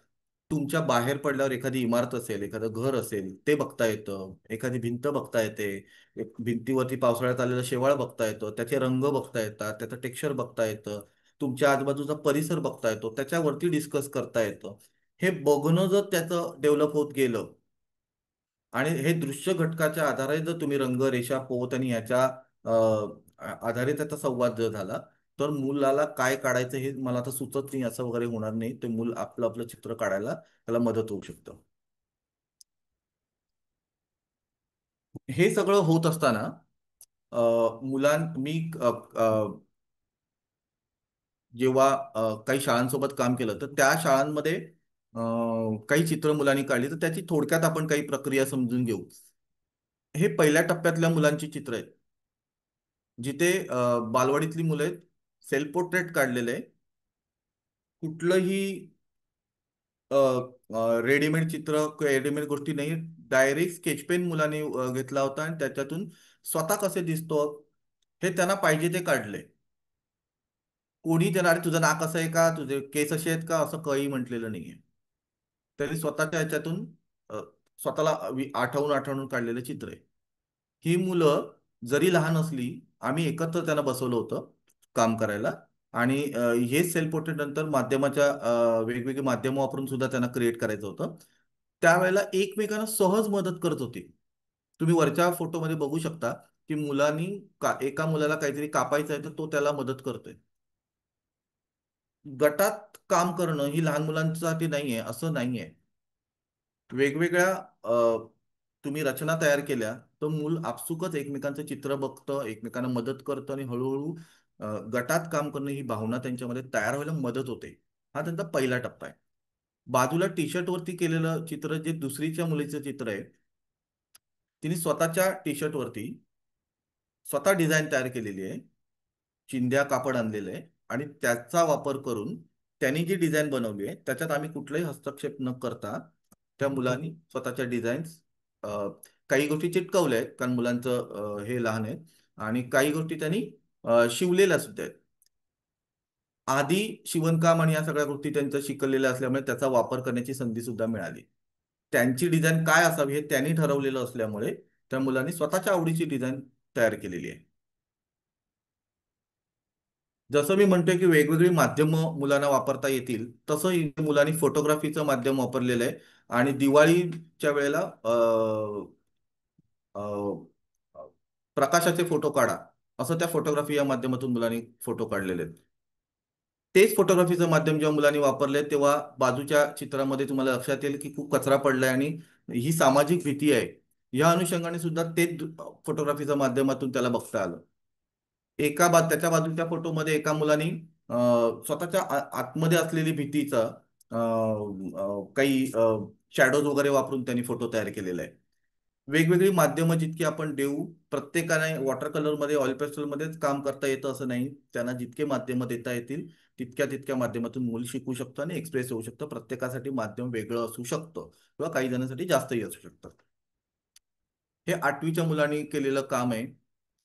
तुमच्या बाहेर पडल्यावर एखादी इमारत असेल, एखादं घर असेल ते बघता येतं, एखादी भिंत बघता येते, एक भिंतीवरती पावसाळ्यात आलेलं शेवाळ बघता येतं, त्याचे रंग बघता येतात, त्याचं टेक्स्चर बघता येतं, तुमच्या आजूबाजूचा परिसर बघता येतो, त्याच्यावरती डिस्कस करता येतं. हे बघणं जर त्याचं डेव्हलप होत गेलं आणि हे दृश्य घटकाच्या आधारे जर तुम्ही रंग, रेषा, पोत आणि ह्याच्या आधारे त्याचा संवाद जर झाला, तर मुलाला काय काढायचं हे मला तर सुचत नाही असं वगैरे होणार नाही. ते मूल आपलं आपलं चित्र काढायला त्याला मदत होऊ शकतं. हे सगळं होत असताना अ, मी जेव्हा काही शाळांसोबत काम केलं तर त्या शाळांमध्ये काही चित्र मुलांनी काढली, तर त्याची थोडक्यात आपण काही प्रक्रिया समजून घेऊ. हे पहिल्या टप्प्यातल्या मुलांची चित्र आहेत, जिथे बालवाडीतली मुलं आहेत, सेल्फ पोर्ट्रेट काढलेले आहे. कुठलंही रेडीमेड चित्र किंवा रेडीमेड गोष्टी नाही, डायरेक्ट स्केच पेन मुलांनी घेतला होता आणि त्याच्यातून स्वतः कसे दिसतो हे त्यांना पाहिजे ते काढले. कोणी त्याला अरे तुझं नाक असं आहे का, तुझे केस असे आहेत का, असं काही म्हटलेलं नाहीये. त्यांनी स्वतःच्या ह्याच्यातून अ, स्वतःला आठवून आठवून काढलेलं चित्र आहे. ही मुलं जरी लहान असली, आम्ही एकत्र त्यांना बसवलं होतं काम करायला. आणि हे सेल्फ पोर्ट्रेट नंतर माध्यमाच्या वेगवेगळी माध्यमं वापरून सुद्धा त्यांना क्रिएट करायचं होतं. त्यावेळेला एकमेकांना सहज मदत करत होते. तुम्ही वरच्या फोटोमध्ये बघू शकता की मुलांनी एका मुलाला काहीतरी कापायचं आहे तर तो त्याला मदत करतोय. गटात काम करणं ही लहान मुलांसाठी नाहीये असं नाहीये. वेगवेगळ्या तुम्ही रचना तयार केल्या तर मूल आपसुकच एकमेकांचं चित्र बघतं, एकमेकांना मदत करतं आणि हळूहळू गटात काम करणं ही भावना त्यांच्यामध्ये तयार व्हायला मदत होते. हा त्यांचा पहिला टप्पा आहे. बाजूला टी शर्ट वरती केलेलं चित्र जे दुसरीच्या मुलीचं चित्र आहे, तिने स्वतःच्या टी शर्ट वरती स्वतः डिझाईन तयार केलेली आहे, चिंध्या कापड आणलेलं आहे आणि त्याचा वापर करून त्यांनी जी डिझाईन बनवली आहे त्याच्यात आम्ही कुठलाही हस्तक्षेप न करता त्या मुलांनी स्वतःच्या डिझाईन्स काही गोष्टी चिटकवल्या आहेत, कारण मुलांचं हे लहान आहे, आणि काही गोष्टी त्यांनी शिवलेल्या सुद्धा आहेत. आधी शिवणकाम आणि या सगळ्या गोष्टी त्यांच्या शिकलेल्या असल्यामुळे त्याचा वापर करण्याची संधी सुद्धा मिळाली. त्यांची डिझाईन काय असावी हे त्यांनी ठरवलेलं असल्यामुळे त्या मुलांनी स्वतःच्या आवडीची डिझाईन तयार केलेली आहे. जसं मी म्हणतोय की वेगवेगळी माध्यमं मुलांना वापरता येतील, तसं इथे मुलांनी फोटोग्राफीचं माध्यम वापरलेलं आहे. आणि दिवाळीच्या वेळेला अ, अ, प्रकाशाचे फोटो काढा, असं त्या फोटोग्राफी या माध्यमातून मुलांनी फोटो काढलेले आहेत. तेच फोटोग्राफीचं माध्यम जेव्हा मुलांनी वापरले तेव्हा बाजूच्या चित्रामध्ये तुम्हाला लक्षात येईल की खूप कचरा पडलाय आणि ही सामाजिक भीती आहे. या अनुषंगाने सुद्धा तेच फोटोग्राफीच्या माध्यमातून त्याला बघता आलं. त्याच्या बाजूच्या फोटोमध्ये एका मुलाने स्वतःच्या आतमध्ये असलेली भीतीचा काही शॅडोज वगैरे वापरून त्यांनी फोटो तयार केलेला आहे. वेगवेगळी माध्यमं जितकी आपण देऊ, प्रत्येकाने वॉटर कलर मध्ये, ऑइल पेस्टल मध्येच काम करता येतं असं नाही. त्यांना जितके माध्यमं देता येतील तितक्या तितक्या माध्यमातून मूल शिकू शकतं आणि एक्सप्रेस होऊ शकतं. प्रत्येकासाठी माध्यम वेगळं असू शकतं किंवा काही जणांसाठी जास्तही असू शकतं. हे 8वीच्या मुलांनी केलेलं काम आहे.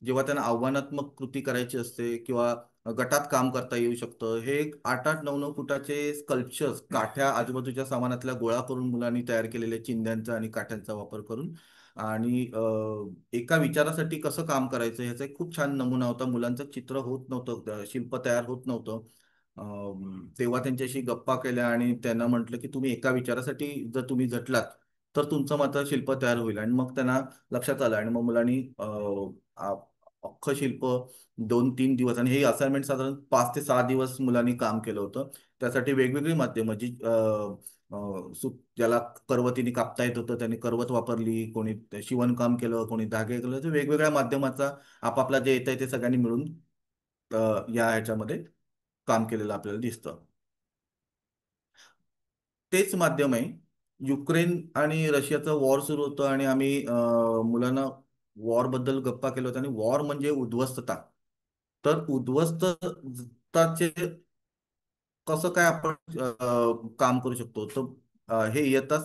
जेव्हा त्यांना आव्हानात्मक कृती करायची असते किंवा गटात काम करता येऊ शकतं, हे 8-8, 9-9 फुटाचे स्कल्पचर्स काठ्या आजूबाजूच्या सामानातल्या गोळा करून मुलांनी तयार केलेले चिंध्यांचा आणि काठ्यांचा वापर करून, आणि एका विचारासाठी कसं काम करायचं ह्याचा एक खूप छान नमुना होता. मुलांचं चित्र होत नव्हतं, शिल्प तयार होत नव्हतं. तेव्हा त्यांच्याशी गप्पा केल्या आणि त्यांना म्हटलं की तुम्ही एका विचारासाठी जर तुम्ही झटलात तर तुमचं मात्र शिल्प तयार होईल. आणि मग त्यांना लक्षात आलं आणि मग मुलांनी अख्खं शिल्प 2-3 दिवस, आणि हे असाइनमेंट साधारण 5 ते 6 दिवस मुलांनी काम केलं होतं. त्यासाठी वेगवेगळी माध्यमं जी ज्याला करवतीने कापता येत होतं त्यांनी करवत वापरली, कोणी शिवणकाम केलं, कोणी धागे केलं, तर वेगवेगळ्या माध्यमाचा आपापला जे येत आहे ते सगळ्यांनी मिळून या ह्याच्यामध्ये काम केलेलं आपल्याला दिसतं. तेच माध्यम आहे. युक्रेन आणि रशियाचं वॉर सुरू होतं आणि आम्ही मुलांना वॉर बद्दल गप्पा केल्या होत्या, आणि वॉर म्हणजे उद्ध्वस्तता. तर उद्ध्वस्तताचे कसं काय आपण काम करू शकतो, तर हे इयत्ता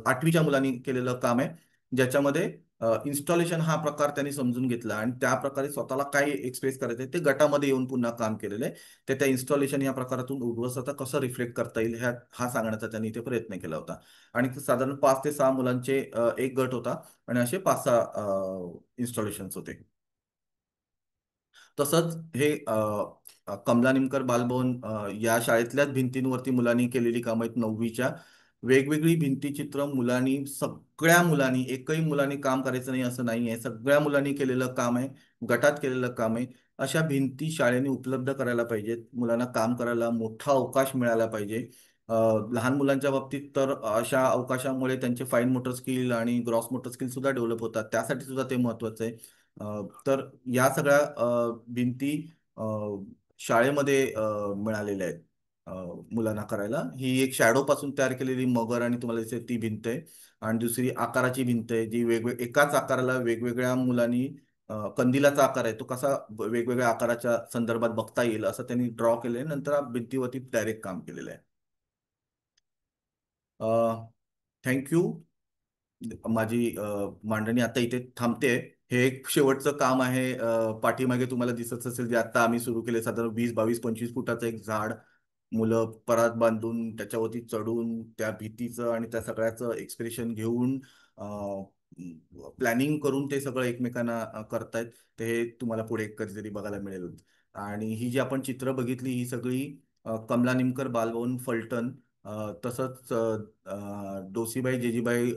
8वीच्या मुलांनी केलेलं काम आहे, ज्याच्यामध्ये इन्स्टॉलेशन हा प्रकार त्यांनी समजून घेतला आणि त्या प्रकारे स्वतःला काय एक्सप्रेस करायचं ते गटामध्ये येऊन पुन्हा काम केलेलं आहे. त्या इन्स्टॉलेशन या प्रकारातून उद्ध्वस्तता कसं रिफ्लेक्ट करता येईल हा सांगण्याचा त्यांनी इथे प्रयत्न केला होता. आणि साधारण 5 ते 6 मुलांचे एक गट होता आणि असे 5-6 इन्स्टॉलेशन्स होते. तसंच हे कमला निमकर बालभवन या शाळेतल्याच भिंतींवरती मुलांनी केलेली कामं आहेत 9वीच्या. वेगवेगळी भिंतीचित्र मुलांनी, सगळ्या मुलांनी, एकही मुलांनी काम करायचं नाही असं नाही आहे, सगळ्या मुलांनी केलेलं काम आहे, गटात केलेलं काम आहे. अशा भिंती शाळेने उपलब्ध करायला पाहिजेत, मुलांना काम करायला मोठा अवकाश मिळाला पाहिजे. अ, लहान मुलांच्या बाबतीत तर अशा अवकाशामुळे त्यांचे फाईन मोटर स्किल आणि ग्रॉस मोटर स्किल सुद्धा डेव्हलप होतात, त्यासाठी सुद्धा ते महत्वाचं आहे. तर या सगळ्या भिंती अ, शाळेमध्ये मिळालेल्या आहेत अ, मुलांना करायला. ही एक शॅडो पासून तयार केलेली मगर आणि तुम्हाला दिसेल ती भिंत आहे, आणि दुसरी आकाराची भिंत आहे जी एकाच आकाराला वेगवेगळ्या मुलांनी कंदिलाचा आकार आहे तो कसा वेगवेगळ्या आकाराच्या संदर्भात बघता येईल असं त्यांनी ड्रॉ केलंय, नंतर भिंतीवरती डायरेक्ट काम केलेलं आहे. थँक्यू. माझी मांडणी आता इथे थांबते. हे एक शेवटचं काम आहे. पाठीमागे तुम्हाला दिसत असेल जे आता आम्ही सुरू केले, साधारण 20-22-25 फुटाचं एक झाड, मुलं परात बांधून त्याच्यावरती चढून त्या भीतीचं आणि त्या सगळ्याचं एक्सप्रेशन घेऊन प्लॅनिंग करून ते सगळं एकमेकांना करतायत. ते हे तुम्हाला पुढे कधीतरी बघायला मिळेल. आणि ही जी आपण चित्र बघितली ही सगळी कमला निमकर बालभवन फलटण, तसंच डोसीबाई जेजीबाई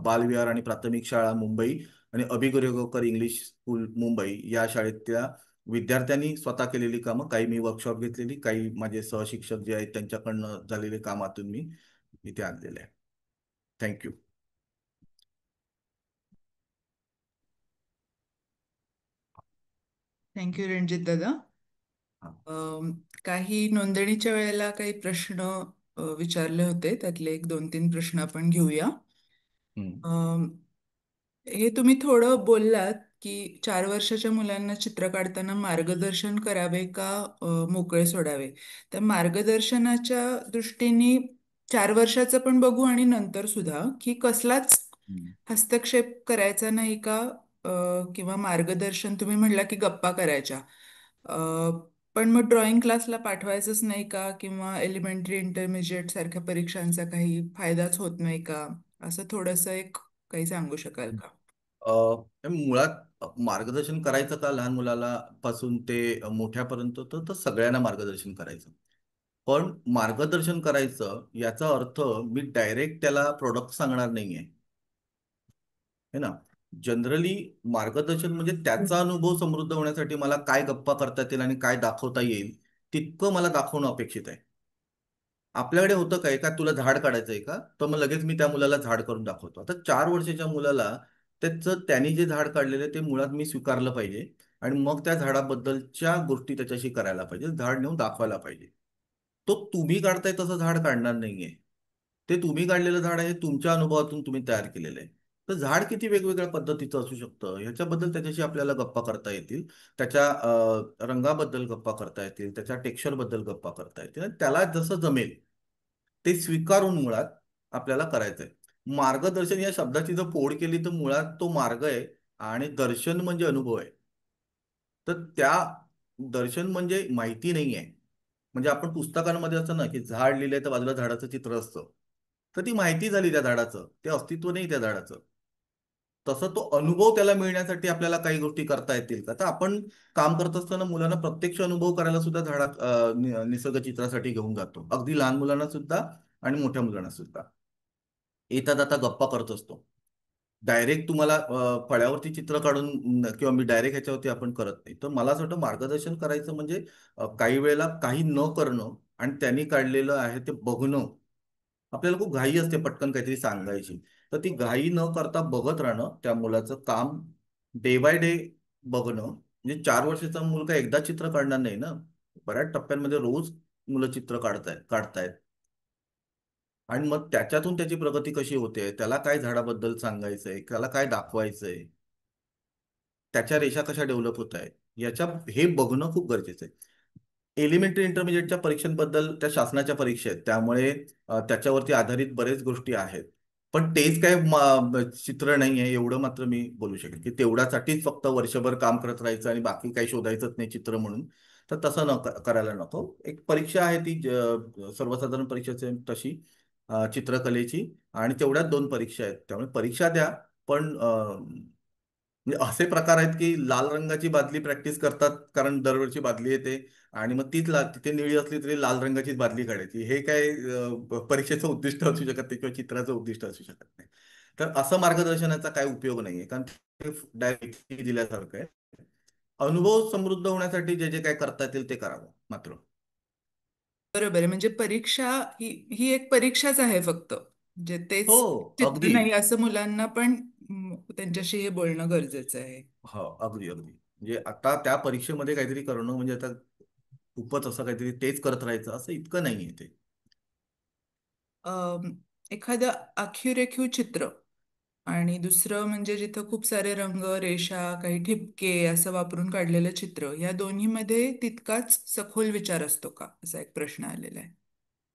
बालविहार आणि प्राथमिक शाळा मुंबई आणि अभिगोरेगावकर इंग्लिश स्कूल मुंबई या शाळेतल्या विद्यार्थ्यांनी स्वतः केलेली कामं, काही मी वर्कशॉप घेतलेली, काही माझे सहशिक्षक जे आहेत त्यांच्याकडनं झालेले कामातून मी इथे आणलेले आहे. थँक्यू. थँक्यू रणजित दादा. अम, काही नोंदणीच्या वेळेला काही प्रश्न विचारले होते, त्यातले एक दोन तीन प्रश्न आपण घेऊया. अम, हे तुम्ही थोडं बोललात की 4 वर्षाच्या मुलांना चित्र काढताना मार्गदर्शन करावे का मोकळे सोडावे. त्या मार्गदर्शनाच्या दृष्टीने 4 वर्षाचं पण बघू आणि नंतर सुद्धा की कसलाच हस्तक्षेप करायचा नाही का, किंवा मार्गदर्शन तुम्ही म्हटला की गप्पा करायच्या, पण मग ड्रॉइंग क्लासला पाठवायचंच नाही का, किंवा एलिमेंटरी इंटरमिजिएट सारख्या परीक्षांचा काही फायदाच होत नाही का, असं थोडंसं एक काही सांगू शकाल का? मुळात मार्गदर्शन करायचं का लहान मुलाला पासून ते मोठ्यापर्यंत, तर सगळ्यांना मार्गदर्शन करायचं. पण मार्गदर्शन करायचं याचा अर्थ मी डायरेक्ट त्याला प्रोडक्ट सांगणार नाहीये, है ना. जनरली मार्गदर्शन म्हणजे त्याचा अनुभव समृद्ध होण्यासाठी मला काय गप्पा करता येतील आणि काय दाखवता येईल तितकं मला दाखवणं अपेक्षित आहे. आपल्याकडे होतं काय का, तुला झाड काढायचंय का, तर मग लगेच मी त्या मुलाला झाड करून दाखवतो. आता 4 वर्षाच्या मुलाला त्यांनी जे झाड काढलेले ते मुळात मी स्वीकारलं पाहिजे, आणि मग त्या झाडाबद्दलच्या गोष्टी त्याच्याशी करायला पाहिजे, झाड नेऊन दाखवायला पाहिजे. तो तुम्ही काढताय तसं झाड काढणार नाहीये. ते तुम्ही काढलेलं झाड आहे, तुमच्या अनुभवातून तुम्ही तयार केलेलं आहे. तर झाड किती वेगवेगळ्या पद्धतीचं असू शकतं ह्याच्याबद्दल त्याच्याशी आपल्याला गप्पा करता येतील, त्याच्या रंगाबद्दल गप्पा करता येतील, त्याच्या टेक्स्चर बद्दल गप्पा करता येतील, आणि त्याला जसं जमेल ते स्वीकारून मुळात आपल्याला करायचंय. मार्गदर्शन या शब्दाची जर फोड केली तर मुळात तो मार्ग आहे, आणि दर्शन म्हणजे अनुभव आहे. तर त्या दर्शन म्हणजे माहिती नाही आहे. म्हणजे आपण पुस्तकांमध्ये असं ना की झाड लिहिलंय तर बाजूला झाडाचं चित्र असतं, तर ती माहिती झाली त्या झाडाचं, ते अस्तित्व नाही त्या झाडाचं. तसं तो अनुभव त्याला मिळण्यासाठी आपल्याला काही गोष्टी करता येतील का, तर आपण काम करत असताना मुलांना प्रत्यक्ष अनुभव करायला सुद्धा निसर्ग चित्रासाठी घेऊन जातो, अगदी लहान मुलांना सुद्धा आणि मोठ्या मुलांना सुद्धा. येता जाता गप्पा करत असतो. डायरेक्ट तुम्हाला फळ्यावरती चित्र काढून किंवा मी डायरेक्ट ह्याच्यावरती आपण करत नाही. तर मला असं वाटतं मार्गदर्शन करायचं म्हणजे काही वेळेला काही न करणं आणि त्यांनी काढलेलं आहे ते बघणं. आपल्याला खूप घाई असते पटकन काहीतरी सांगायची. तर ती घाई न करता बघत राहणं, त्या मुलाचं काम डे बाय डे बघणं. म्हणजे 4 वर्षाचा मुलगा एकदा चित्र काढणार नाही ना. बऱ्याच टप्प्यांमध्ये रोज मुलं चित्र काढतायत. आणि मग त्याच्यातून त्याची प्रगती कशी होते, त्याला काय झाडाबद्दल सांगायचंय, त्याला काय दाखवायचंय, त्याच्या रेषा कशा डेव्हलप होत आहेत, याच्या हे बघणं खूप गरजेचं आहे. एलिमेंटरी इंटरमिजिएटच्या परीक्षांबद्दल त्या शासनाच्या परीक्षा आहेत, त्यामुळे त्याच्यावरती आधारित बरेच गोष्टी आहेत. पण तेच काय चित्र नाही आहे एवढं मात्र मी बोलू शकेन की तेवढ्यासाठीच फक्त वर्षभर काम करत राहायचं आणि बाकी काही शोधायचंच नाही चित्र म्हणून. तर तसं करायला नको. एक परीक्षा आहे ती सर्वसाधारण परीक्षेची तशी चित्रकलेची, आणि तेवढ्याच 2 परीक्षा आहेत, त्यामुळे परीक्षा द्या. पण म्हणजे असे प्रकार आहेत की लाल रंगाची बादली प्रॅक्टिस करतात कारण दरवर्षी बादली येते, आणि मग तीच तिथे निळी असली तरी लाल रंगाचीच बादली काढायची. हे काय परीक्षेचं उद्दिष्ट असू शकत नाही किंवा चित्राचं उद्दिष्ट असू शकत नाही. तर असं मार्गदर्शनाचा काय उपयोग नाहीये, कारण ते डायरेक्टली दिल्यासारखं आहे. अनुभव समृद्ध होण्यासाठी जे जे काय करता येतील ते करावं मात्र. बरोबर आहे. म्हणजे परीक्षा ही ही एक परीक्षाच आहे फक्त. म्हणजे हो, तेच चित्र अगदी. नाही असं मुलांना पण त्यांच्याशी हे बोलणं गरजेचं आहे. हो, अगदी अगदी. म्हणजे आता त्या परीक्षेमध्ये काहीतरी करणं म्हणजे आता खूपच असं काहीतरी तेच करत राहायचं असं इतकं नाहीये ते. अम, एखादं आखीव चित्र आणि दुसरं म्हणजे जिथं खूप सारे रंग, रेषा, काही ठिपके असं वापरून काढलेलं चित्र, या दोन्हीमध्ये तितकाच सखोल विचार असतो का, असा एक प्रश्न आलेला आहे.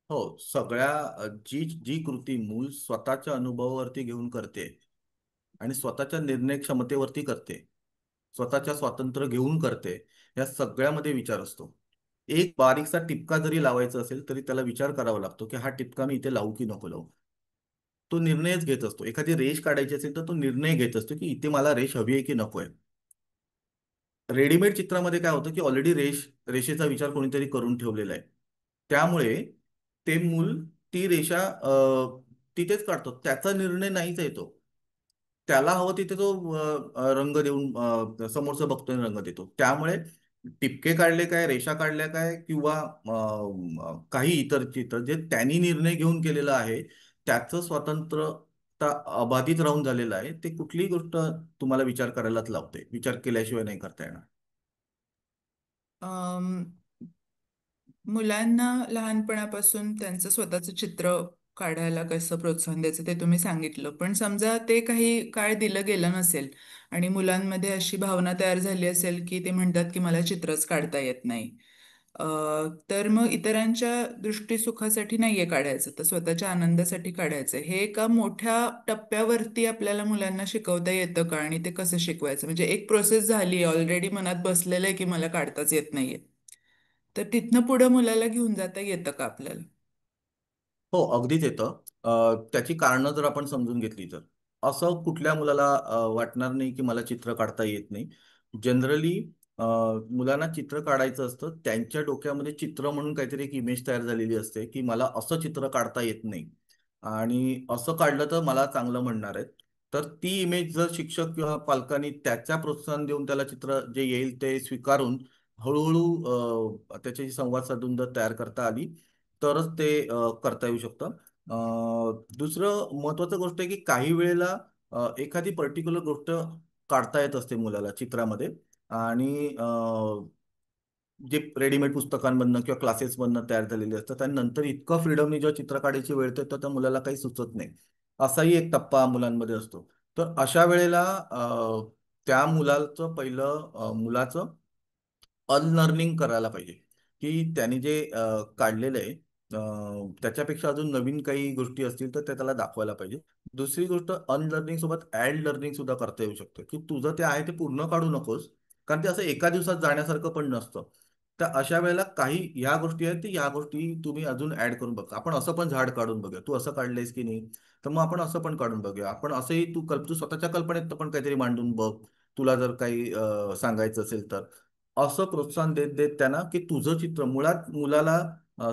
हो, सगळ्या जी जी कृती मूल स्वतःच्या अनुभवावरती घेऊन करते आणि स्वतःच्या निर्णय क्षमतेवरती करते, स्वतःच्या स्वातंत्र्य घेऊन करते, या सगळ्यामध्ये विचार असतो. एक बारीकसा टिपका जरी लावायचा असेल तरी त्याला विचार करावा लागतो की हा टिपका मी इथे लावू की नको लावू. तो निर्णयच घेत असतो. एखादी रेष काढायची असेल तर तो निर्णय घेत असतो की इथे मला रेष हवी आहे की नको आहे. रेडीमेड चित्रामध्ये काय होतं की ऑलरेडी रेषेचा विचार कोणीतरी करून ठेवलेला आहे. त्यामुळे ते मूल ती रेषा तिथेच काढतो, त्याचा निर्णय नाहीच येतो. त्याला हवं तिथे तो रंग देऊन समोरचा बघतोय आणि रंग देतो. त्यामुळे टिपके काढले काय, रेषा काढल्या काय, किंवा काही इतर चित्र जे त्यांनी निर्णय घेऊन केलेलं आहे, त्याचं स्वतंत्रता अबाधित राहून झालेलं आहे. ते कुठलीही गोष्ट तुम्हाला विचार करायलाच लावते, विचार केल्याशिवाय नाही करता येणार. अम, मुलांना लहानपणापासून त्यांचं स्वतःचं चित्र काढायला कसं प्रोत्साहन द्यायचं ते तुम्ही सांगितलं. पण समजा ते काही काळ दिलं गेलं नसेल आणि मुलांमध्ये अशी भावना तयार झाली असेल की ते म्हणतात की मला चित्रच काढता येत नाही. अ, तर मग इतरांच्या दृष्टीसुखासाठी नाहीये काढायचं, तर स्वतःच्या आनंदासाठी काढायचं. हे एका मोठ्या टप्प्यावरती आपल्याला मुलांना शिकवता येतं का, आणि ते कसं शिकवायचं? म्हणजे एक प्रोसेस झाली, ऑलरेडी मनात बसलेलं आहे की मला काढताच येत नाहीये, तर तिथनं पुढं मुलाला घेऊन जाता येतं का आपल्याला? हो, अगदीच येतं. त्याची कारणं जर आपण समजून घेतली तर असं कुठल्या मुलाला वाटणार नाही की मला चित्र काढता येत नाही. जनरली मुलांना चित्र काढायचं असतं, त्यांच्या डोक्यामध्ये चित्र म्हणून काहीतरी एक इमेज तयार झालेली असते की मला असं चित्र काढता येत नाही आणि असं काढलं तर मला चांगलं म्हणणार आहेत. तर ती इमेज जर शिक्षक किंवा पालकांनी त्याच्या प्रोत्साहन देऊन त्याला चित्र जे येईल ते स्वीकारून हळूहळू त्याच्याशी संवाद साधून जर तयार करता आली तरच ते करता येऊ शकतं. दुसरं महत्वाचं गोष्ट आहे की काही वेळेला एखादी पर्टिक्युलर गोष्ट काढता येत असते मुलाला चित्रामध्ये, आणि जे रेडीमेड पुस्तकांमधनं किंवा क्लासेसमधनं तयार झालेले असतात आणि नंतर इतकं फ्रीडमने जेव्हा चित्र काढायची वेळ येते तर त्या मुलाला काही सुचत नाही. असाही एक टप्पा मुलांमध्ये असतो. तर अशा वेळेला त्या मुलाचं पहिलं मुलाचं अनलर्निंग करायला पाहिजे की त्याने जे काढलेलं आहे त्याच्यापेक्षा अजून नवीन काही गोष्टी असतील तर त्या त्याला दाखवायला पाहिजे. दुसरी गोष्ट, अनलर्निंग सोबत ऍड लर्निंग सुद्धा करता येऊ शकतं की तुझं ते आहे ते पूर्ण काढू नकोस, कारण ते असं एका दिवसात जाण्यासारखं पण नसतं. तर अशा वेळेला काही ह्या गोष्टी आहेत की ह्या गोष्टी तुम्ही अजून ऍड करून बघा. आपण असं पण झाड काढून बघूया, तू असं काढलंयस की नाही, तर मग आपण असं पण काढून बघूया. आपण असंही तू स्वतःच्या कल्पनेत पण काहीतरी मांडून बघ, तुला जर काही सांगायचं असेल तर. असं प्रोत्साहन देत देत त्यांना की तुझं चित्र मुळात मुलाला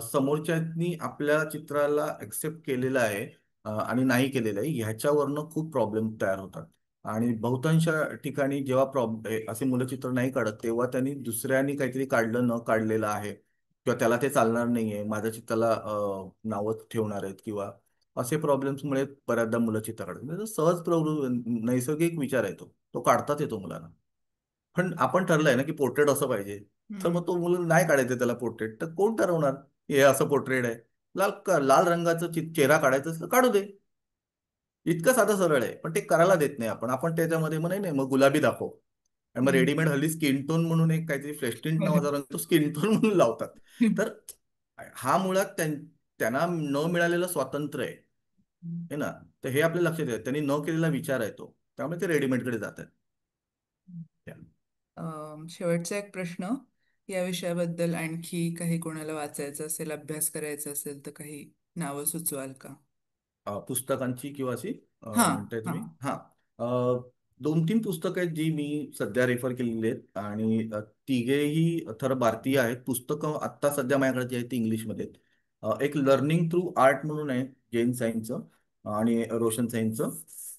समोरच्यांनी आपल्या चित्राला ऍक्सेप्ट केलेलं आहे आणि नाही केलेलं आहे ह्याच्यावरनं खूप प्रॉब्लेम तयार होतात. आणि बहुतांश ठिकाणी जेव्हा असे मुलं चित्र नाही काढत तेव्हा त्यांनी दुसऱ्यांनी काहीतरी काढलं न काढलेलं आहे किंवा त्याला ते चालणार नाहीये, माझ्या चित्राला नावं ठेवणार आहेत किंवा असे प्रॉब्लेम्समुळे बऱ्याचदा मुलं चित्र काढतात. म्हणजे सहज नैसर्गिक विचार येतो, तो काढताच येतो मुलांना. पण आपण ठरलंय ना की पोर्ट्रेट असं पाहिजे, तर हम्म. मग तो मुलं नाही काढायचं त्याला पोर्ट्रेट, तर कोण ठरवणार हे असं पोर्ट्रेट आहे? लाल रंगाचं चेहरा काढायचं असं काढू दे. इतकं साधं सरळ आहे, पण ते करायला देत नाही आपण. आपण त्याच्यामध्ये मग नाही मग गुलाबी दाखव. आणि मग हम्म. रेडीमेड हल्ली स्किन टोन म्हणून एक काहीतरी फ्लेस्टिन नावाचा रंग, तो स्किन टोन म्हणून लावतात. तर हा मुळात त्यांना न मिळालेलं स्वातंत्र्य आहे, है ना. तर हे आपल्या लक्षात येतं, त्यांनी न केलेला विचार आहे तो, त्यामुळे ते रेडीमेडकडे जातात. शेवटचा एक प्रश्न, या विषयाबद्दल आणखी काही कोणाला वाचायचं असेल, अभ्यास करायचा असेल तर काही नावं सुचवाल का? पुस्तकांची किंवा अशी हा. म्हणताय हा. तुम्ही? हा. अ, 2-3 पुस्तकं आहेत जी मी सध्या रेफर केलेली आहेत आणि तिघेही थर भारतीय आहेत. पुस्तकं आत्ता सध्या माझ्याकडे जी आहेत ती इंग्लिशमध्ये आहेत. एक लर्निंग थ्रू आर्ट म्हणून आहे, जैन साईंचं आणि रोशन साईंचं.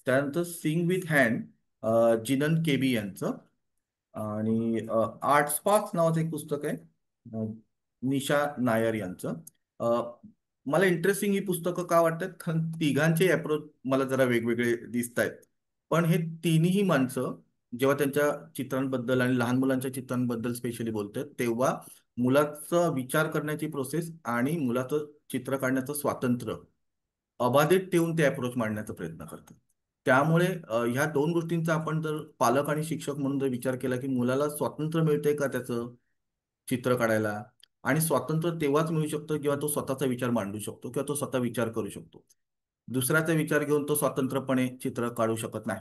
त्यानंतर सिंग विथ हँड, जिनन केबी यांचं. आणि आर्ट स्पार्क्स नावाचं एक पुस्तक आहे, अ, निशा नायर यांचं. अ, मला इंटरेस्टिंग ही पुस्तकं का वाटतात, कारण तिघांचे अप्रोच मला जरा वेगवेगळे दिसत आहेत. पण हे तिन्ही माणसं जेव्हा त्यांच्या चित्रांबद्दल आणि लहान मुलांच्या चित्रांबद्दल स्पेशली बोलतात, तेव्हा मुलाचा विचार करण्याची प्रोसेस आणि मुलाचं चित्र काढण्याचं स्वातंत्र्य अबाधित ठेवून ते अप्रोच मांडण्याचा प्रयत्न करतात. त्यामुळे ह्या दोन गोष्टींचा आपण जर पालक आणि शिक्षक म्हणून जर विचार केला की मुलाला स्वातंत्र्य मिळतंय का त्याचं चित्र काढायला, आणि स्वातंत्र्य तेव्हाच मिळू शकतं जेव्हा तो स्वतःचा विचार मांडू शकतो किंवा तो स्वतः विचार करू शकतो. दुसऱ्याचा विचार घेऊन तो स्वतंत्रपणे चित्र काढू शकत नाही.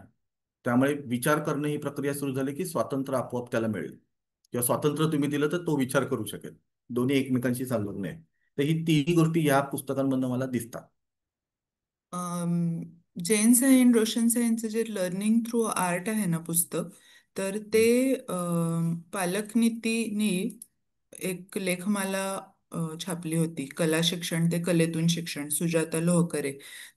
त्यामुळे विचार करणं ही प्रक्रिया सुरू झाली की स्वातंत्र्य आपोआप त्याला मिळेल किंवा स्वातंत्र्य तुम्ही दिलं तर तो विचार करू शकेल. दोन्ही एकमेकांशी संलग्न आहे. तर ही तिन्ही गोष्टी या पुस्तकांमधून मला दिसतात. अम, जैन साईन रोशन साईंचं जे लर्निंग थ्रू आर्ट आहे ना पुस्तक, तर ते पालक नीतीनी एक लेखमाला छापली होती, कला शिक्षण ते कलेतून शिक्षण, सुजाता लोहकरे.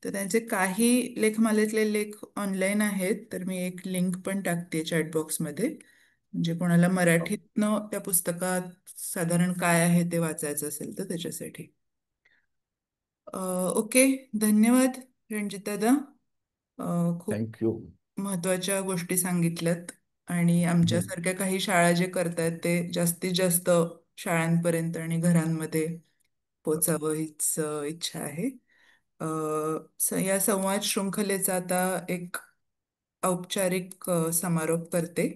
तर त्यांचे काही लेखमालेतले लेख ऑनलाईन आहेत, तर मी एक लिंक पण टाकते चॅटबॉक्समध्ये, म्हणजे कोणाला मराठीतनं त्या पुस्तकात साधारण काय आहे ते वाचायचं असेल तर त्याच्यासाठी. अ, ओके. धन्यवाद रणजित दादा. खूप थँक्यू. महत्त्वाच्या गोष्टी सांगितल्यात आणि आमच्यासारख्या काही शाळा जे करतायत ते जास्तीत जास्त शाळांपर्यंत आणि घरांमध्ये पोचावं हीच इच्छा आहे. अ, या संवाद शृंखलेचा आता एक औपचारिक समारोप करते.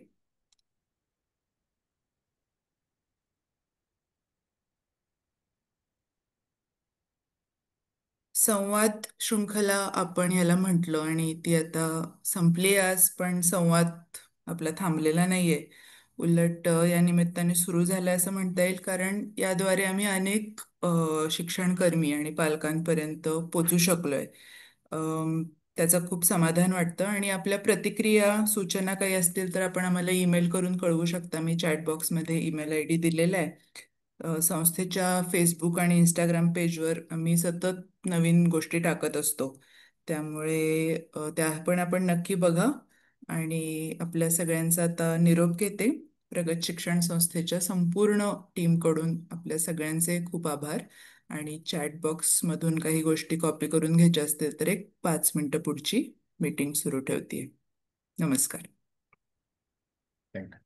संवाद शृंखला आपण याला म्हटलं आणि ती आता संपली आज, पण संवाद आपला थांबलेला नाहीये. उलट या निमित्ताने सुरू झालं असं म्हणता येईल, कारण याद्वारे आम्ही अनेक शिक्षणकर्मी आणि पालकांपर्यंत पोचू शकलोय. त्याचं खूप समाधान वाटतं आणि आपल्या प्रतिक्रिया सूचना काही असतील तर आपण आम्हाला ईमेल करून कळवू शकता. मी चॅटबॉक्समध्ये ईमेल आय डी दिलेला आहे. संस्थेच्या फेसबुक आणि इंस्टाग्राम पेजवर आम्ही सतत नवीन गोष्टी टाकत असतो, त्यामुळे त्या पण आपण नक्की बघा. आणि आपल्या सगळ्यांचा आता निरोप घेते. प्रगत शिक्षण संस्थेच्या संपूर्ण टीमकडून आपल्या सगळ्यांचे खूप आभार. आणि चॅटबॉक्समधून काही गोष्टी कॉपी करून घ्यायच्या असतील तर एक 5 मिनिटं पुढची मीटिंग सुरू ठेवते. नमस्कार. थँक्यू.